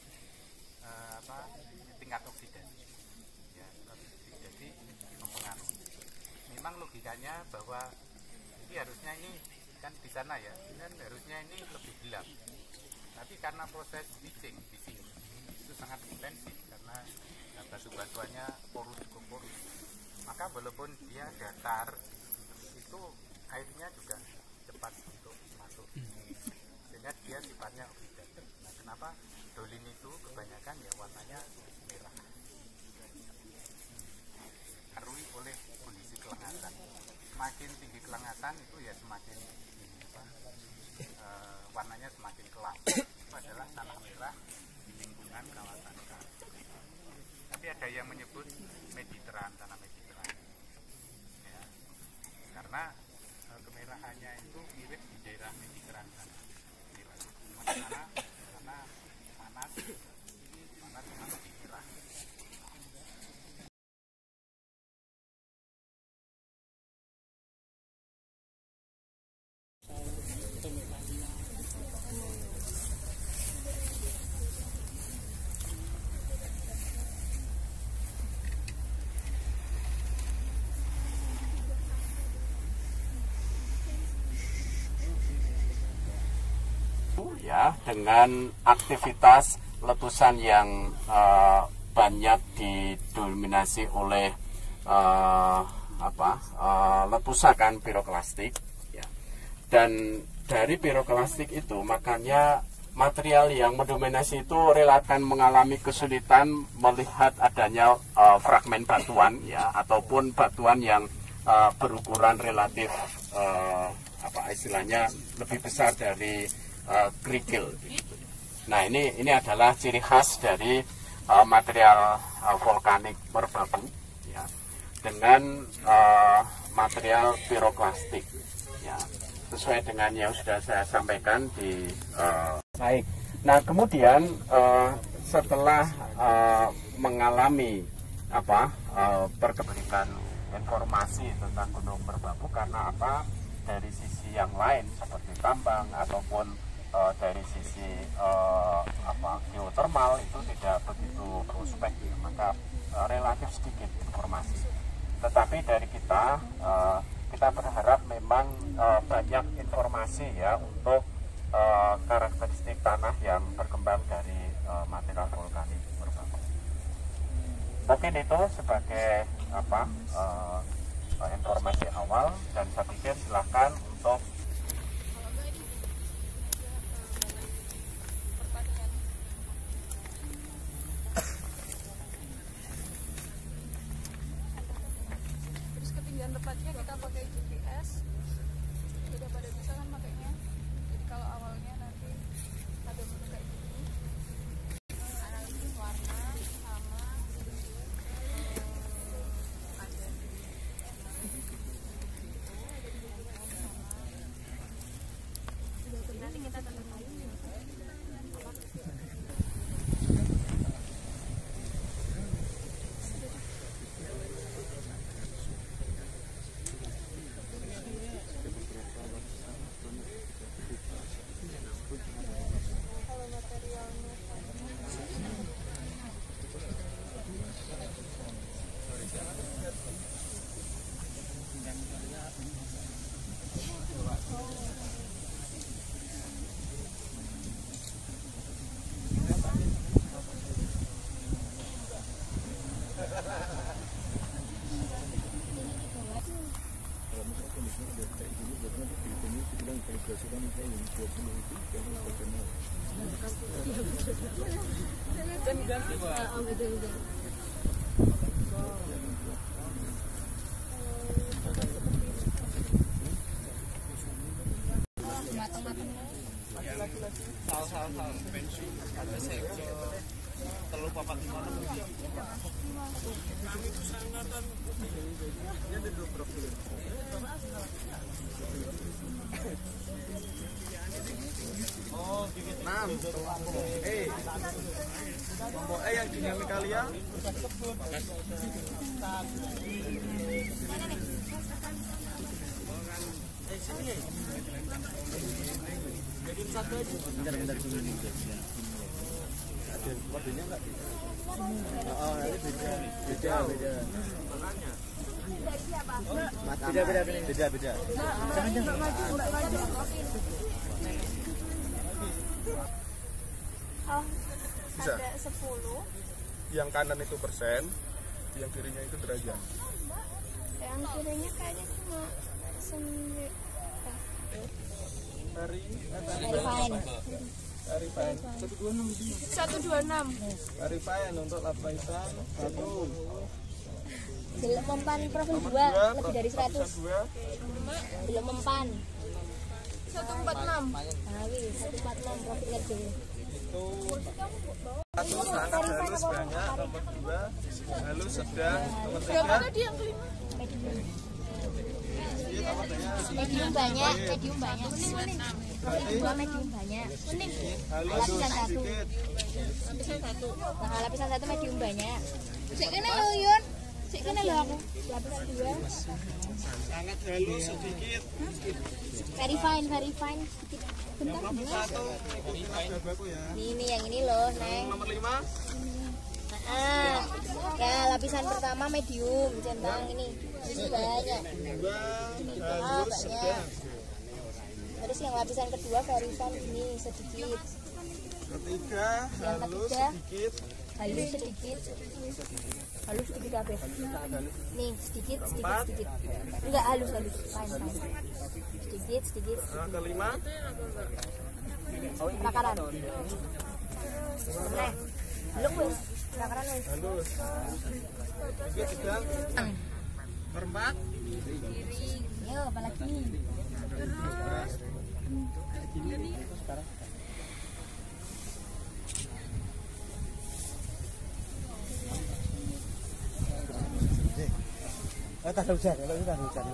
tingkat oksidasi ya, jadi mempengaruhi. Memang logikanya bahwa ini harusnya ini kan di sana ya, ini kan harusnya ini lebih gelap, tapi karena proses bleaching di sini itu sangat intensif karena batu-batuannya cukup porus, maka walaupun dia datar itu airnya juga cepat untuk masuk sehingga dia sifatnya oksidatif. Nah, kenapa dolin itu kebanyakan ya warnanya merah, dipengaruhi oleh kondisi kelengatan. Semakin tinggi kelengatan itu ya semakin warnanya semakin gelap. Itu adalah tanah merah di lingkungan kawasan kars. Tapi ada yang menyebut mediteran, tanah mediteran ya, karena kemerahannya itu mirip di daerah mediteran sana, karena panas ya, dengan aktivitas letusan yang banyak didominasi oleh letusan piroklastik ya. Dan dari piroklastik itu makanya material yang mendominasi itu relatif mengalami kesulitan melihat adanya fragmen batuan ya, ataupun batuan yang berukuran relatif istilahnya lebih besar dari kerikil gitu. Nah, ini adalah ciri khas dari material vulkanik merbabu ya, dengan material piroklastik ya, sesuai dengan yang sudah saya sampaikan di baik. Nah, kemudian setelah mengalami perkembangan informasi tentang Gunung Merbabu, karena dari sisi yang lain seperti tambang ataupun dari sisi geotermal itu tidak begitu prospek, maka relatif sedikit informasi. Tetapi dari kita berharap memang banyak informasi ya untuk karakteristik tanah yang berkembang dari material vulkanik Merbabu. Mungkin itu sebagai informasi awal, dan saya pikir silahkan untuk ketinggian tepatnya kita pakai GPS, sudah pada bisa kan pakainya. Jadi kalau awalnya nanti ada menu kayak gini, analisis warna sama ada nanti kita tentukan. Yang dinamikalia beda. Bisa. Ada 10. Yang kanan itu persen, yang kirinya itu derajat. Yang kirinya kayaknya cuma 126. Verify untuk lapisan 1. Belum mempan profil 2 lebih dari 100. Belum mempan 146. Nah, 146 profil lebih. Itu satu sangat halus banyak, nomor 2 halus sedang, nomor 3 Berapa tadi yang kelima? Medium banyak. Profil 2 medium banyak. Lapisan 1. Nah, lapisan 1 medium banyak. Sik kene lho Yun. Sik kene lho aku. Lapisan 2. sangat halus sedikit. Very fine sedikit. Bentar. Ini yang ini loh, Neng. Nomor 5 ya lapisan pertama medium centang ini banyak. halus sedang. Terus yang lapisan kedua barisan ini sedikit. Ketiga Yang halus ketiga sedikit. halus sedikit. Halus sedikit apa? Nih sedikit. Enggak halus. Fine. Sedikit. Kelima Takaran. Nah, belum wis. Takaran wis. halus. Tiga perempat. Yo, apalagi. Tak hujan, kalau kita hujan.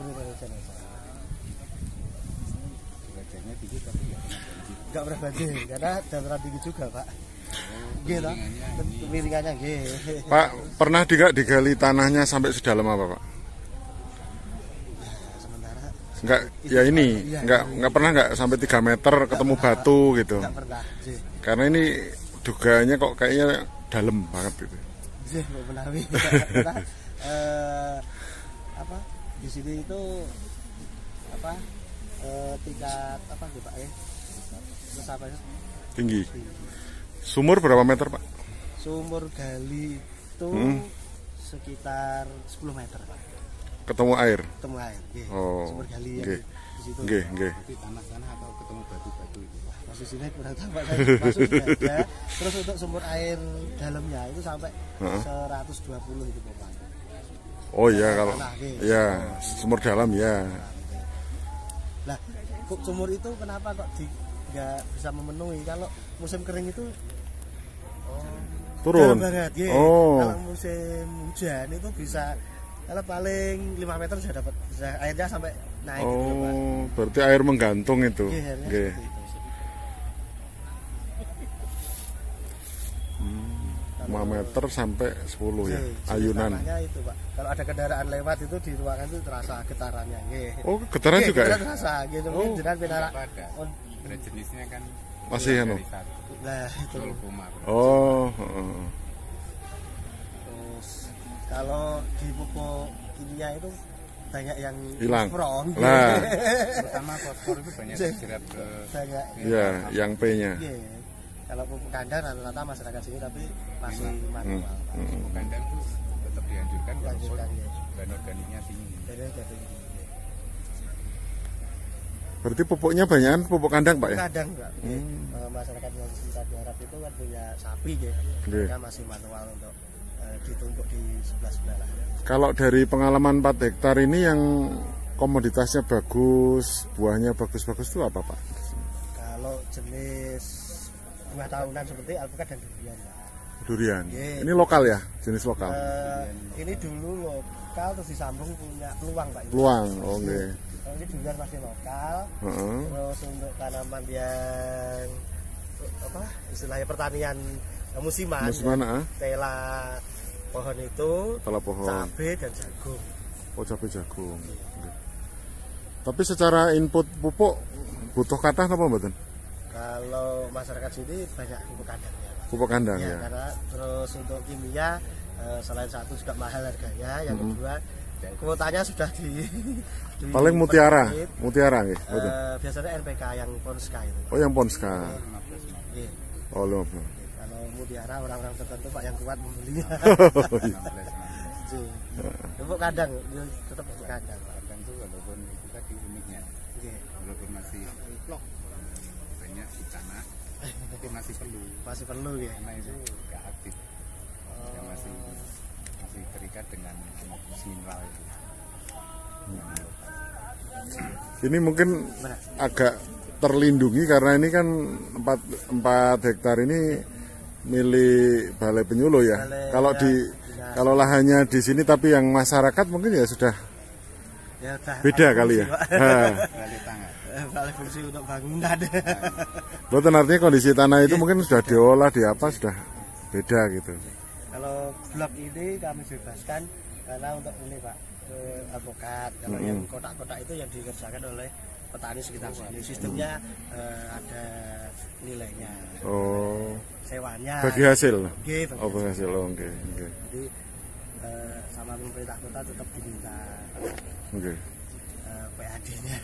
Wajahnya tinggi tapi ya Enggak pernah banjir karena dataran tinggi juga, Pak. Nggih toh? Miringannya nggih. Pak, pernah digali tanahnya sampai sedalam apa, Pak? Sementara Enggak, ya ini, enggak pernah enggak sampai 3 meter ketemu batu gitu. enggak pernah. Nggih. Karena ini dugaannya kok kayaknya dalam banget gitu. Nggih, Mbak Menawi. Karena apa? Di sini itu apa? Tingkat apa nggih, Pak ya? Terus apa ya? Tinggi. Sumur berapa meter, Pak? Sumur gali itu sekitar 10 meter. Ketemu air. Ketemu air. Nggih. Oh. Sumur gali yang Nggih. di situ. Nggih. di tanah-tanah atau ketemu batu-batu itu. Posisinya kurang tahu Pak, saya masuk sudah ada. Terus untuk sumur air dalamnya itu sampai 120 itu Pak. Oh iya, kalau Tanah, nggih. ya sumur dalam ya. Nah, kok sumur itu kenapa kok nggak bisa memenuhi kalau musim kering itu Turun. dalam banget, nggih. Oh. Kalau musim hujan itu bisa kalau paling 5 meter sudah dapat, airnya sampai naik gitu loh, Pak. Oh, berarti air menggantung itu. Nggih, airnya Nggih. seperti itu. 5 meter sampai 10 ya, Nggih, ayunan. tanahnya itu, Pak. Kalau ada kendaraan lewat itu di ruangan itu terasa getarannya, nggih. Oh, getaran Nggih, juga ya? getaran terasa, gitu. Mungkin Oh. jenengan penara. Ada. Oh, Ada jenisnya kan Masih anu. dari satu. nah, itu. Sulfuma. Oh, heeh. Terus kalau di pupuk kimia itu banyak yang Hilang. front. Lah. Terutama fosfor itu banyak Nggih. terjerat ke Banyak. Ya, yang P-nya. Nggih. Kalau pupuk kandang rata-rata masyarakat sini tapi masih manual. Pak. kandang tuh tetap dianjurkan walaupun Dianjurkan, ya. bahan organiknya tinggi. Jadi jadi Berarti pupuknya banyakan pupuk kandang, Pak ya? kadang Pak. Masyarakat yang di sekitar daerah itu kan punya sapi ya. Nggih. Mereka masih manual untuk ditumpuk di sebelah-sebelah lah. Kalau dari pengalaman 4 hektar ini yang komoditasnya bagus, buahnya bagus-bagus itu apa, Pak? Kalau jenis buah tahunan seperti alpukat dan durian, Pak. Durian. Nggih. Ini lokal ya, jenis lokal. Ini dulu lokal terus disambung punya peluang, Pak. Peluang, oh nggih. Kalau ini durian masih lokal. Heeh. Terus untuk tanaman yang apa istilahnya pertanian musiman, Musiman, ya, tela pohon itu, Tela pohon. cabai dan jagung. Oh, cabai jagung. Nggih. Tapi secara input pupuk butuh kathah napa mboten? Kalau masyarakat sini banyak pupuk kandang ya, Pak. Pupuk kandang Ya, ya. karena terus untuk kimia selain satu juga mahal harganya, yang kedua kuotanya sudah di Paling mutiara nggih, betul. biasanya NPK yang Ponska itu. Oh, yang Ponska. Iya. Oh, 15. Kalau mutiara orang-orang tertentu Pak yang kuat membelinya. Oh, iya. Pupuk kandang, tetap pupuk kandang. Pak. Kandang tuh walaupun itu tadi uniknya, Iya. walaupun masih banyak di tanah, tapi masih perlu. Masih perlu ya. Karena itu nggak aktif, yang masih terikat dengan mineral itu. Ini mungkin agak terlindungi karena ini kan 4 hektar ini milik Balai Penyuluh ya. Balai, Kalau lahannya di sini tapi yang masyarakat mungkin ya sudah Ya, beda kali ya. Balik tangan. Balai fungsi untuk bangunan. Betul, artinya kondisi tanah itu mungkin sudah diolah di apa sudah beda gitu. Kalau blok ini kami bebaskan karena untuk ini Pak alpukat. Kalau yang kotak-kotak itu yang dikerjakan oleh petani sekitar sini. Sistemnya ada nilainya. Oh, Sewanya. bagi hasil. Nggih, bagi Oh, bagi hasil. Oh, oke. Jadi sama pemerintah kota tetap diminta Oke. PAD-nya.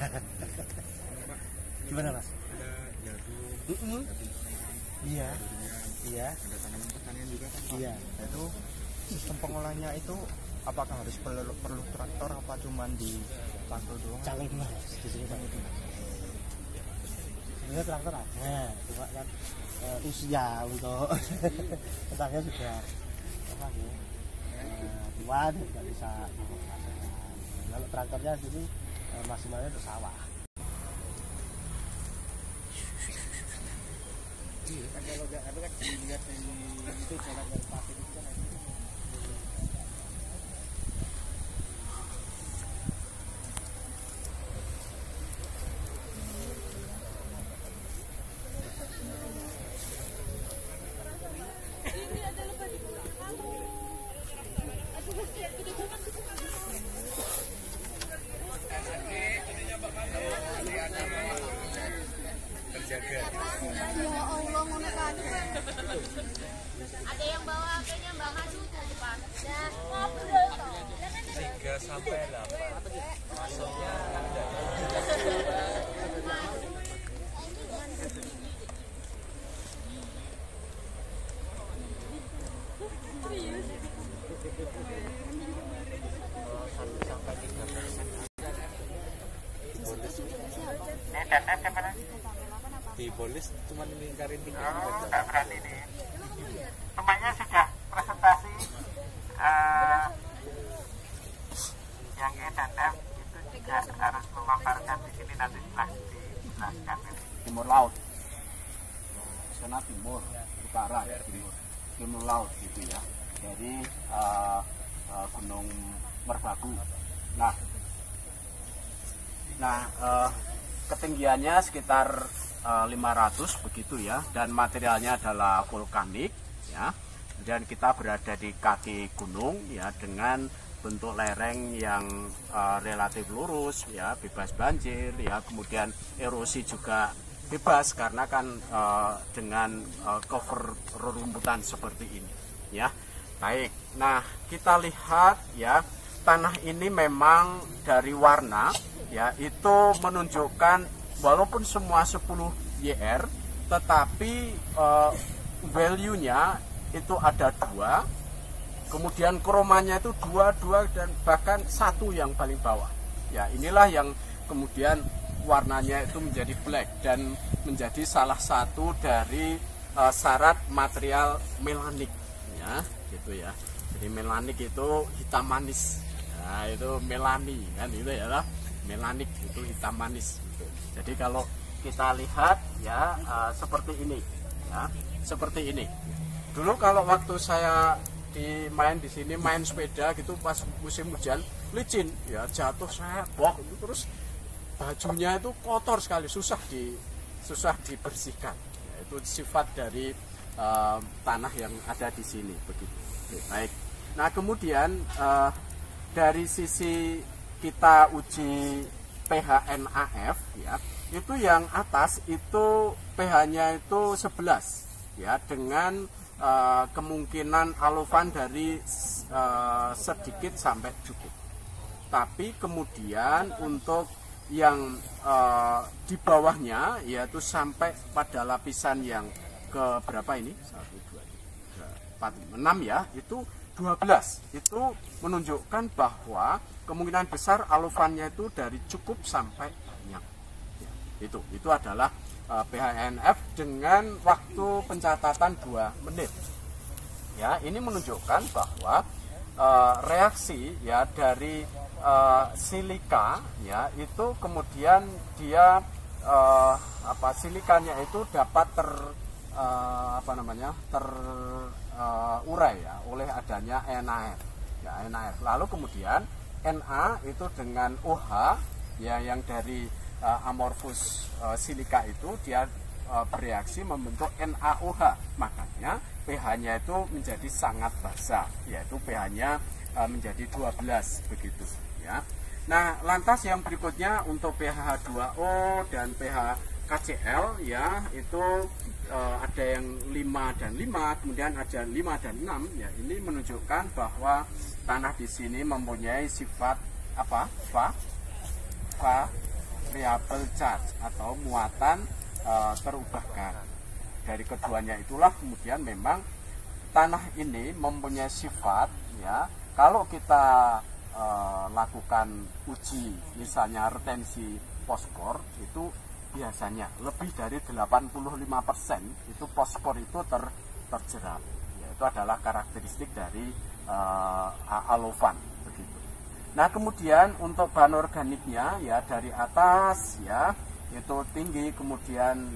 Gimana Mas? Iya. Iya. Ada tanaman pertanian juga kan? Iya. Itu sistem pengolahnya itu apakah harus perlu traktor apa cuman di cangkul doang? Cangkul doang. Di sini cangkul doang. Sebenarnya traktor ada, cuma kan usia untuk petangnya sudah apa ya? Tua dan nggak bisa menghasilkan. Kalau traktornya jadi maksimalnya untuk sawah. Kalau nggak ada kan dilihat ini itu jalan dari pasir itu kan. Ada yang bawa HP-nya Mbak Maju tuh, Pak. Nah, ngobrol toh. 3 sampai 8. Masuknya ada. Dipolis cuma lingkarin tinggal. Enggak berani nih. Temannya sudah presentasi yang E dan F itu juga harus memaparkan di sini nanti setelah dijelaskan. Timur laut, sana timur, utara ya timur laut gitu ya. Dari Gunung Merbabu. Nah, ketinggiannya sekitar 500 begitu ya, dan materialnya adalah vulkanik ya. Dan kita berada di kaki gunung ya, dengan bentuk lereng yang relatif lurus ya, bebas banjir ya, kemudian erosi juga bebas karena kan dengan cover rerumputan seperti ini ya. Baik, nah kita lihat ya, tanah ini memang dari warna ya itu menunjukkan walaupun semua 10 YR, tetapi value-nya itu ada 2, kemudian kromanya itu 2 dan bahkan 1 yang paling bawah. Ya, inilah yang kemudian warnanya itu menjadi black dan menjadi salah satu dari syarat material melanik ya, gitu ya. Jadi melanik itu hitam manis. Nah, itu melani kan itu ya lah. Melanik itu hitam manis gitu. Jadi kalau kita lihat ya seperti ini ya, seperti ini. Dulu kalau waktu saya main di sini, main sepeda gitu pas musim hujan, licin ya, jatuh saya bok itu, terus bajunya itu kotor sekali, susah dibersihkan ya, itu sifat dari tanah yang ada di sini begitu. Oke, baik. Nah kemudian dari sisi kita uji pH NaF ya, itu yang atas itu pH-nya itu 11 ya, dengan kemungkinan alofan dari sedikit sampai cukup. Tapi kemudian untuk yang di bawahnya yaitu sampai pada lapisan yang ke berapa ini? 1, 2, 3, 4, 6 ya, itu 12. Itu menunjukkan bahwa kemungkinan besar alofannya itu dari cukup sampai banyak. Ya, itu adalah pH NaF dengan waktu pencatatan 2 menit. Ya, ini menunjukkan bahwa reaksi ya dari silika ya itu kemudian dia silikanya itu dapat terurai ya oleh adanya NaF. Ya, NaF. Lalu kemudian Na itu dengan OH ya yang dari amorfus silika itu dia bereaksi membentuk NaOH, makanya pH-nya itu menjadi sangat basa, yaitu pH-nya menjadi 12 begitu ya. Nah lantas yang berikutnya untuk pH H2O dan pH KCl ya itu ada yang 5 dan 5, kemudian ada 5 dan 6 ya. Ini menunjukkan bahwa tanah di sini mempunyai sifat apa? variable charge atau muatan terubahkan. Dari keduanya itulah kemudian memang tanah ini mempunyai sifat, ya, kalau kita lakukan uji misalnya retensi fosfor itu biasanya lebih dari 85% itu fosfor itu terjerat. Ya, itu adalah karakteristik dari alofan begitu. Nah, kemudian untuk bahan organiknya ya dari atas ya itu tinggi, kemudian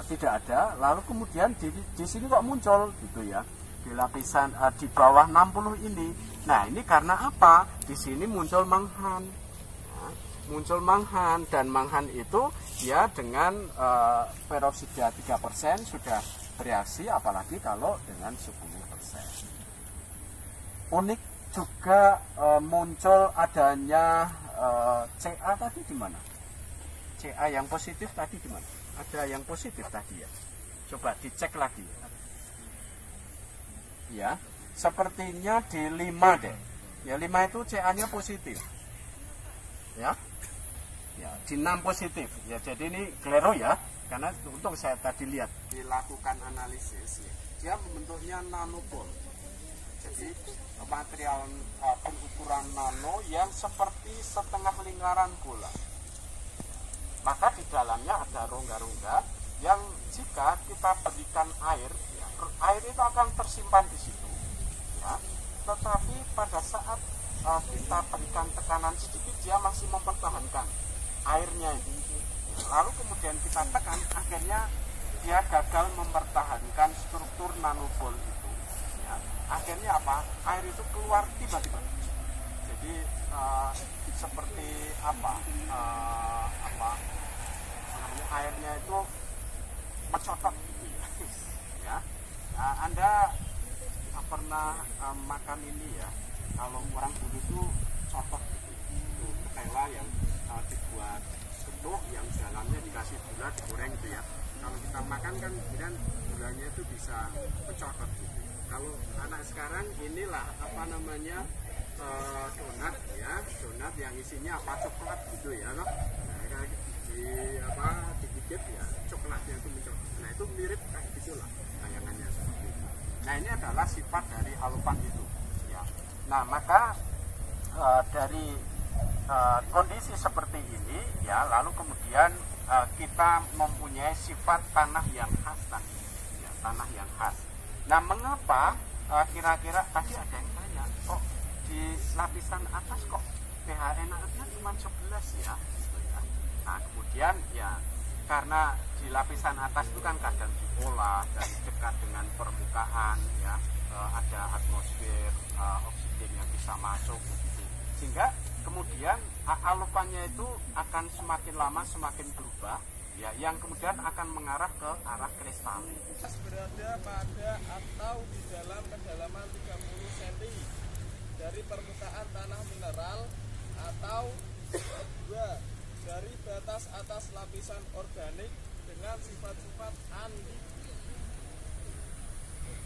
tidak ada, lalu kemudian di sini kok muncul gitu ya. Di lapisan di bawah 60 ini. Nah, ini karena apa? Di sini muncul manghan. Ya, muncul manghan, dan manghan itu ya dengan peroksida 3% sudah bereaksi, apalagi kalau dengan 10%. Unik juga muncul adanya CA tadi di mana? CA yang positif tadi di mana? Ada yang positif tadi ya. Coba dicek lagi. Ya, sepertinya di 5 deh. Ya, 5 itu CA-nya positif. Ya. Ya, di 6 positif. Ya, jadi ini klero ya. Karena untung saya tadi lihat dilakukan analisis ya. Dia membentuknya nanopol. Jadi material berukuran nano yang seperti setengah lingkaran bola. Maka di dalamnya ada rongga-rongga yang jika kita berikan air, ya, air itu akan tersimpan di situ. Ya. Tetapi pada saat kita berikan tekanan sedikit, dia masih mempertahankan airnya itu. Lalu kemudian kita tekan, akhirnya dia gagal mempertahankan struktur nanobol itu. Ya. Akhirnya apa? Air itu keluar tiba-tiba. Jadi seperti airnya itu mencotot gitu ya. Nah, Anda pernah makan ini ya, kalau orang dulu itu cotot gitu, itu ketela yang dibuat getuk, yang dalamnya dikasih gula, digoreng gitu ya. Kalau kita makan kan kemudian gulanya itu bisa mencotot gitu. Kalau anak sekarang inilah donat ya, donat yang isinya coklat gitu ya, loh. Digigit ya coklatnya itu mencotot. Nah, itu mirip kayak gitulah tayangannya seperti itu. Nah, ini adalah sifat dari alofan itu ya. Nah, maka dari kondisi seperti ini ya, lalu kemudian kita mempunyai sifat tanah yang khas tadi ya, tanah yang khas. Nah, mengapa kira-kira tadi ada yang tanya, kok di lapisan atas kok pH NaF-nya cuma 11 ya? Nah, kemudian ya karena di lapisan atas itu kan kadang diolah dan dekat dengan permukaan ya, ada atmosfer, oksigen yang bisa masuk gitu. Sehingga kemudian alofannya itu akan semakin lama semakin berubah ya, yang kemudian akan mengarah ke arah kristal. Berada pada atau di dalam kedalaman 30 cm dari permukaan tanah mineral atau 2 dari batas atas lapisan organik dengan sifat-sifat anti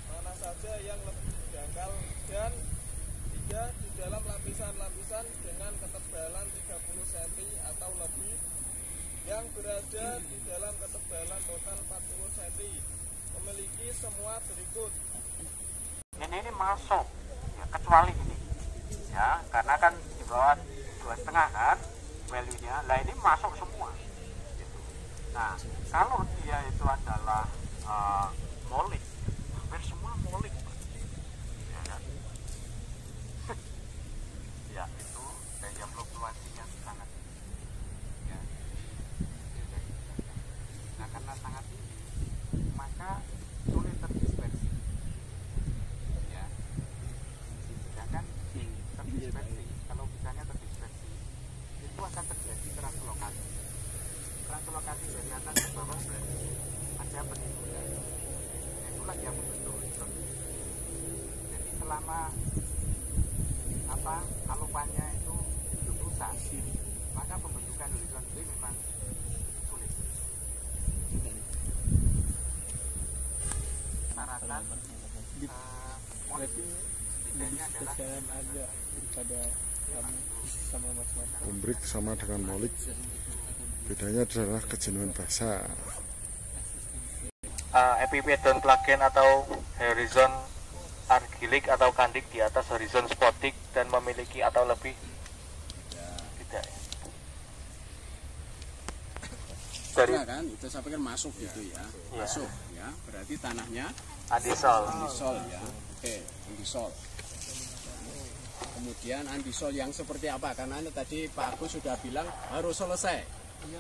mana saja yang lebih dangkal, dan 3 di dalam lapisan-lapisan dengan ketebalan 30 cm atau lebih yang berada di dalam ketebalan total 40 cm memiliki semua berikut. Ini masuk ya, kecuali ini ya, karena kan di bawah 2,5 kan value-nya, lah ini masuk semua gitu. Nah, kalau dia itu adalah molik, hampir semua molik ya, kan? Ya, itu daya fluktuasinya sangat ya. Nah, karena sangat tinggi maka sulit terdispersi ya. Sedangkan terdispersi, kalau misalnya terdispersi itu akan terjadi translokasi. Translokasi dari atas ke bawah berarti ada penimbunan. Itulah yang membentuk horizon. Jadi selama alofannya itu rusak, maka pembentukan horizon itu memang sulit. Syaratan berarti lebih dalam agak daripada Umbrik sama dengan molik, bedanya adalah kejenuhan basah. Epipedon plagen atau horizon argilik atau kandik di atas horizon spotik dan memiliki atau lebih tidak ya. Dari kan itu saya pikir masuk gitu ya, masuk ya, berarti tanahnya andisol ya. Oke, andisol. Kemudian andisol yang seperti apa? Karena tadi Pak Agus sudah bilang harus selesai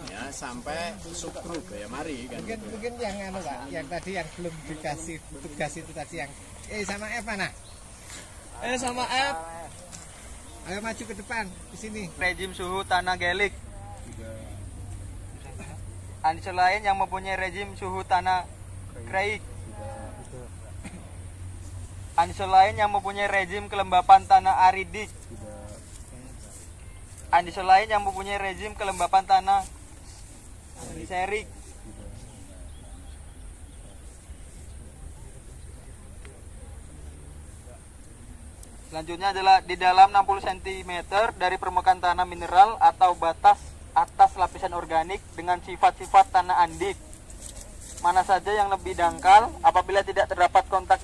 ya sampai subgrup ya, mari kan. Mungkin yang Pak, yang tadi yang belum dikasih tugas itu tadi yang sama F mana? Sama F. Ayo maju ke depan di sini. Rejim suhu tanah gelik. Andisol lain yang mempunyai rejim suhu tanah kreik. Andisol lain yang mempunyai rejim kelembapan tanah aridik. Andisol lain yang mempunyai rejim kelembapan tanah serik. Selanjutnya adalah di dalam 60 cm dari permukaan tanah mineral atau batas atas lapisan organik dengan sifat-sifat tanah andik. Mana saja yang lebih dangkal apabila tidak terdapat kontak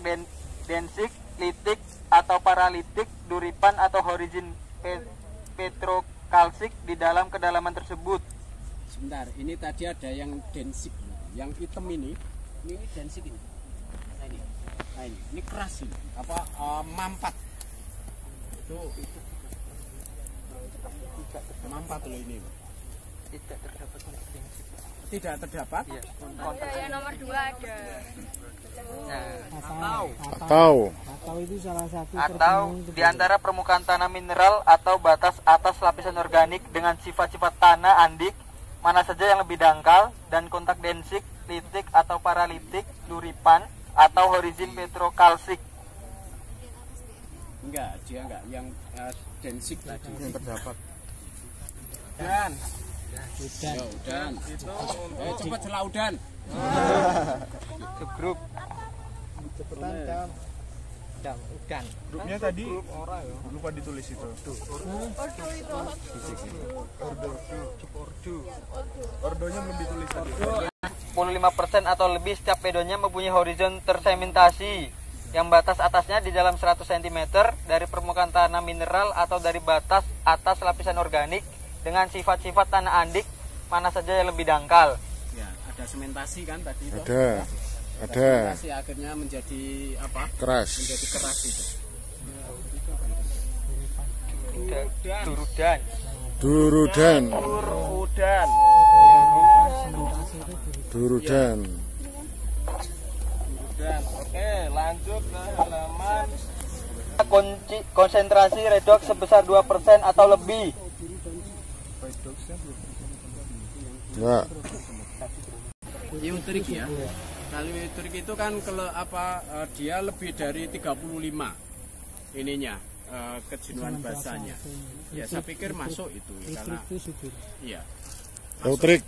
densik, litik atau paralitik, duripan atau horizon petrokalsik di dalam kedalaman tersebut. Sebentar, ini tadi ada yang densik, yang hitam ini densik ini. Nah ini keras ini, mampat. Itu mampat loh ini. Tidak terdapat kontak densik. Tidak terdapat? Ya, yang nomor 2 ada. Atau itu salah satu atau di antara permukaan tanah mineral atau batas atas lapisan organik dengan sifat-sifat tanah andik, mana saja yang lebih dangkal dan kontak densik, litik atau paralitik, duripan atau horizon petrokalsik. Enggak, dia enggak yang densik tadi yang terdapat. Dan udan. Cepat celah udan. Subgrup. cepetan jam udan. Grupnya tadi lupa ditulis itu. Ordonya belum ditulis tadi. 15% atau lebih setiap pedonya mempunyai horizon tersementasi yang batas atasnya di dalam 100 cm dari permukaan tanah mineral atau dari batas atas lapisan organik dengan sifat-sifat tanah andik, mana saja yang lebih dangkal. Ya, ada sementasi kan tadi itu. Ada. Sementasi akhirnya menjadi apa? Keras. Menjadi keras itu. Durudan. Durudan. Durudan. Durudan. Oke, lanjut ke halaman. Konsentrasi redoks sebesar 2% atau lebih. Ya. Eutrik ya. Kalau eutrik itu kan kalau dia lebih dari 35 ininya kejenuhan basahnya. Ya saya pikir masuk itu karena iya. Eutrik.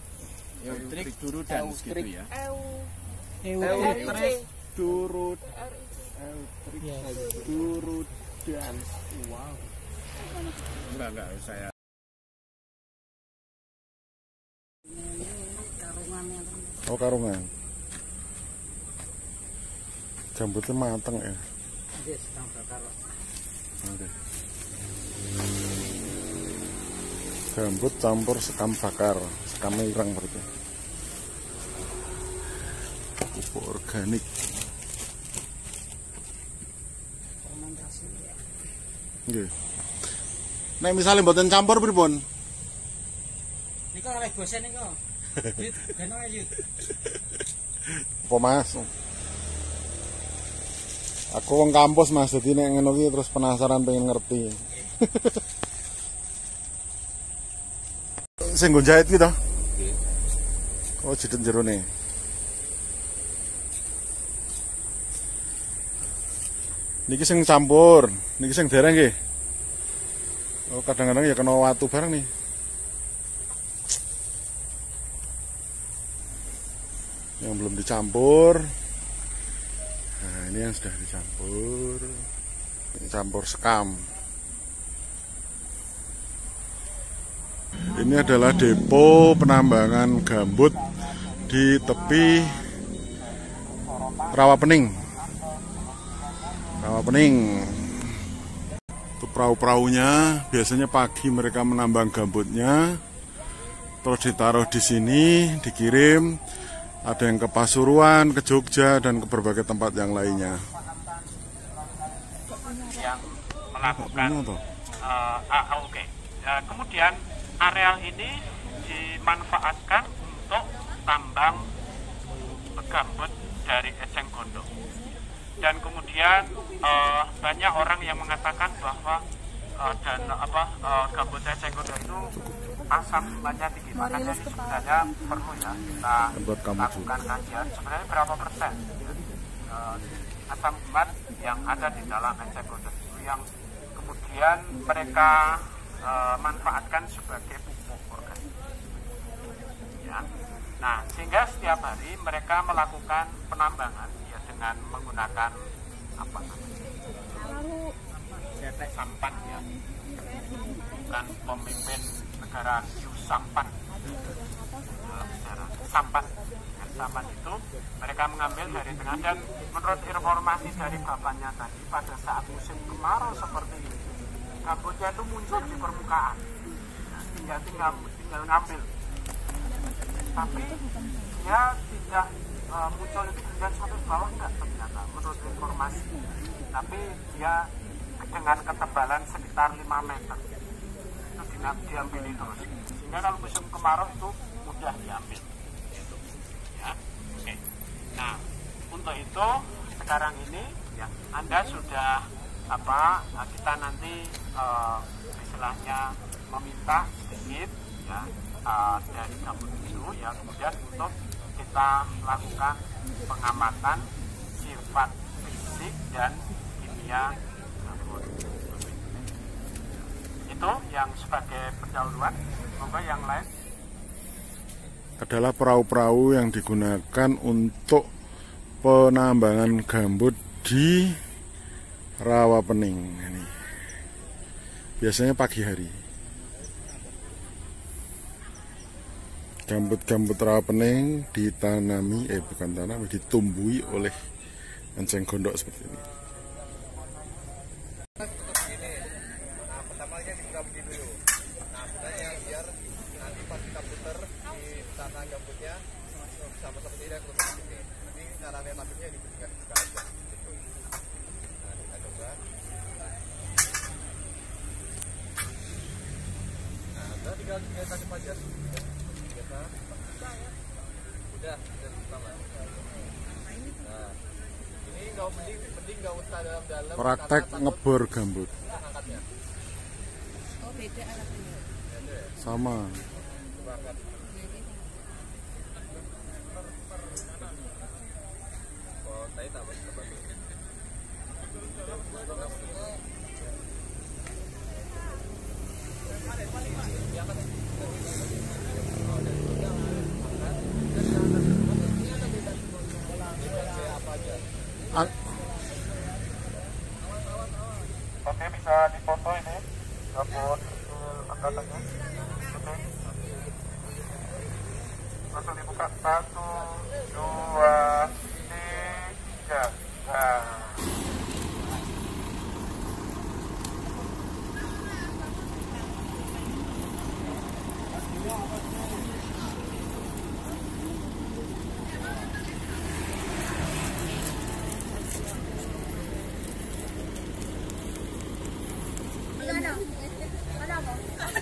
Eutrik durudan gitu ya. Eutrik durudan. Wow. Enggak saya. Oh, karungan. Jambutnya mateng ya. Oke. Gambut campur sekam bakar, sekam ireng berarti. Pupuk organik. Nggih. Nek misale mboten campur pripun? Niku oleh bosen niku. Geno ayo. Apa Mas? Aku wong kampus Mas, dadi nek ngono iki terus penasaran pengen ngerti. Sing nggo jahit ki to? Oh, jidhet jerone. Niki sing campur, niki sing dereng nggih. Oh, kadang-kadang ya kena watu bareng nih. Yang belum dicampur. Nah, ini yang sudah dicampur. Ini campur sekam. Ini adalah depo penambangan gambut di tepi Rawapening. Itu perahu-perahunya. Biasanya pagi mereka menambang gambutnya, terus ditaruh di sini, dikirim. Ada yang ke Pasuruan, ke Jogja, dan ke berbagai tempat yang lainnya. Yang melakukan kemudian areal ini dimanfaatkan untuk tambang gambut dari eceng gondok. Dan kemudian banyak orang yang mengatakan bahwa gambut eceng gondok itu asam lemaknya tinggi. Makanya ini sebenarnya perlu ya kita lakukan kajian sebenarnya berapa persen asam lemak yang ada di dalam eceng gondok itu yang kemudian mereka manfaatkan sebagai pupuk organik. Ya. Nah, sehingga setiap hari mereka melakukan penambangan ya dengan menggunakan apa namanya? Sampan ya. Bukan pemimpin negara Q Sampan dalam sejarah. Sampan. Dengan sampan itu mereka mengambil dari tengah, dan menurut informasi dari bapaknya tadi pada saat musim kemarau seperti ini gambutnya itu muncul di permukaan. Nah, tinggal ngambil. Tapi dia tidak muncul itu kemudian sampai bawah, enggak ternyata menurut informasi. Tapi dia dengan ketebalan sekitar 5 meter itu diambil terus. Sehingga kalau musim kemarau itu mudah diambil. Gitu. Ya. Oke. Nah, untuk itu sekarang ini ya Anda sudah kita nanti istilahnya meminta sedikit ya dari gambut itu ya, kemudian untuk kita lakukan pengamatan sifat fisik dan kimia gambut. Itu yang sebagai pendahuluan. Monggo yang lain. Adalah perahu-perahu yang digunakan untuk penambangan gambut di Rawapening ini. Biasanya pagi hari. Gambut-gambut Rawapening ditumbuhi oleh eceng gondok seperti ini. Pertamanya dibuka begini dulu. Nah, sebenarnya biar nanti pas kita putar di tanah gambutnya sama seperti ini dan seperti ini. Ini cara metodenya dibuka aja. Tinggal kita kasih aja. Biasa. Udah pertama. Nah, ini nggak mending nggak usah dalam-dalam. Praktek ngebor gambut. Oh, beda alatnya. Sama. Oh, saya tak bantu. Oke, bisa dipoto ini gambut angkatannya. Oke. Langsung dibuka 1, 2, 3. Nah.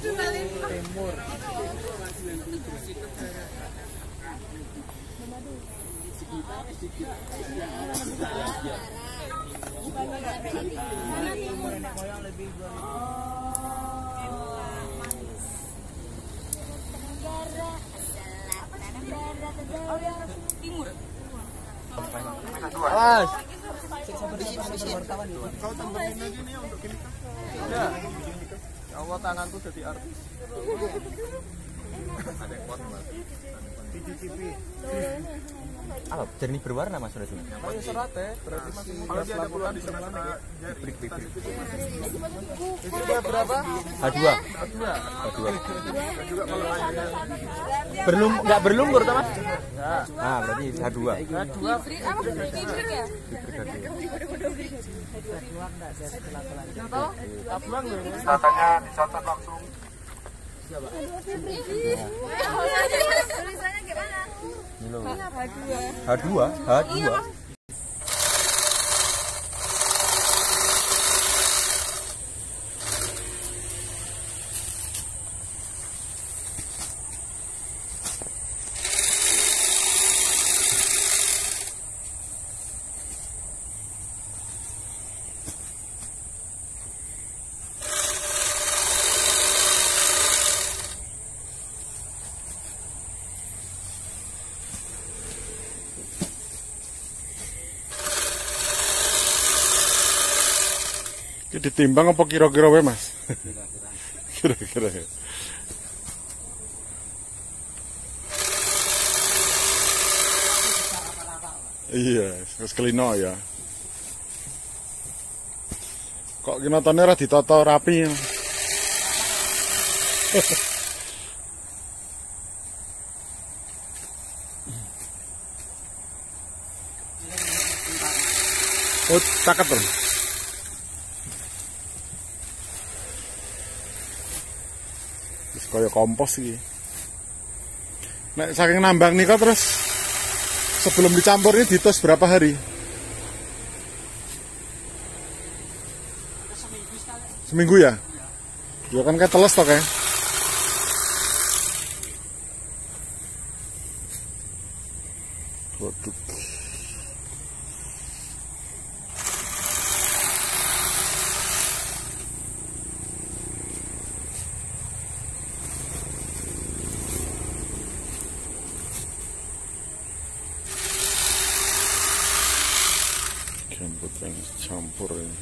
Timur. Timur. Awas. Kau tambahin lagi nih untuk gini. Ya. Ya Allah, tanganku jadi artis. Ada yang kuat, Mas. Di TV. apa? Jernih berwarna Mas berarti. Kayu serate berarti masih Kalau dia ada peluang di sana Break. itu dia berapa? H2. juga kalau Nggak berlumpur toh Mas? Enggak. Nah, berarti H2. Tabung loh. Datanya dicatat langsung. Tulisannya gimana? H2. Ditimbang apa kira-kira wae Mas? Kira-kira ya. Iya, sekelino ya. Kok kinotone ora ditata rapi. Oh, caket tuh. Kayak kompos sih. Nek saking nambang nih kok terus sebelum dicampur ini ditos berapa hari? Seminggu ya? Ya kan kayak teles toh kayak. Waduh. Gambut yang campur ini.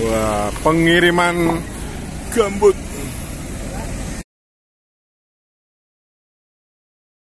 Wah, pengiriman gambut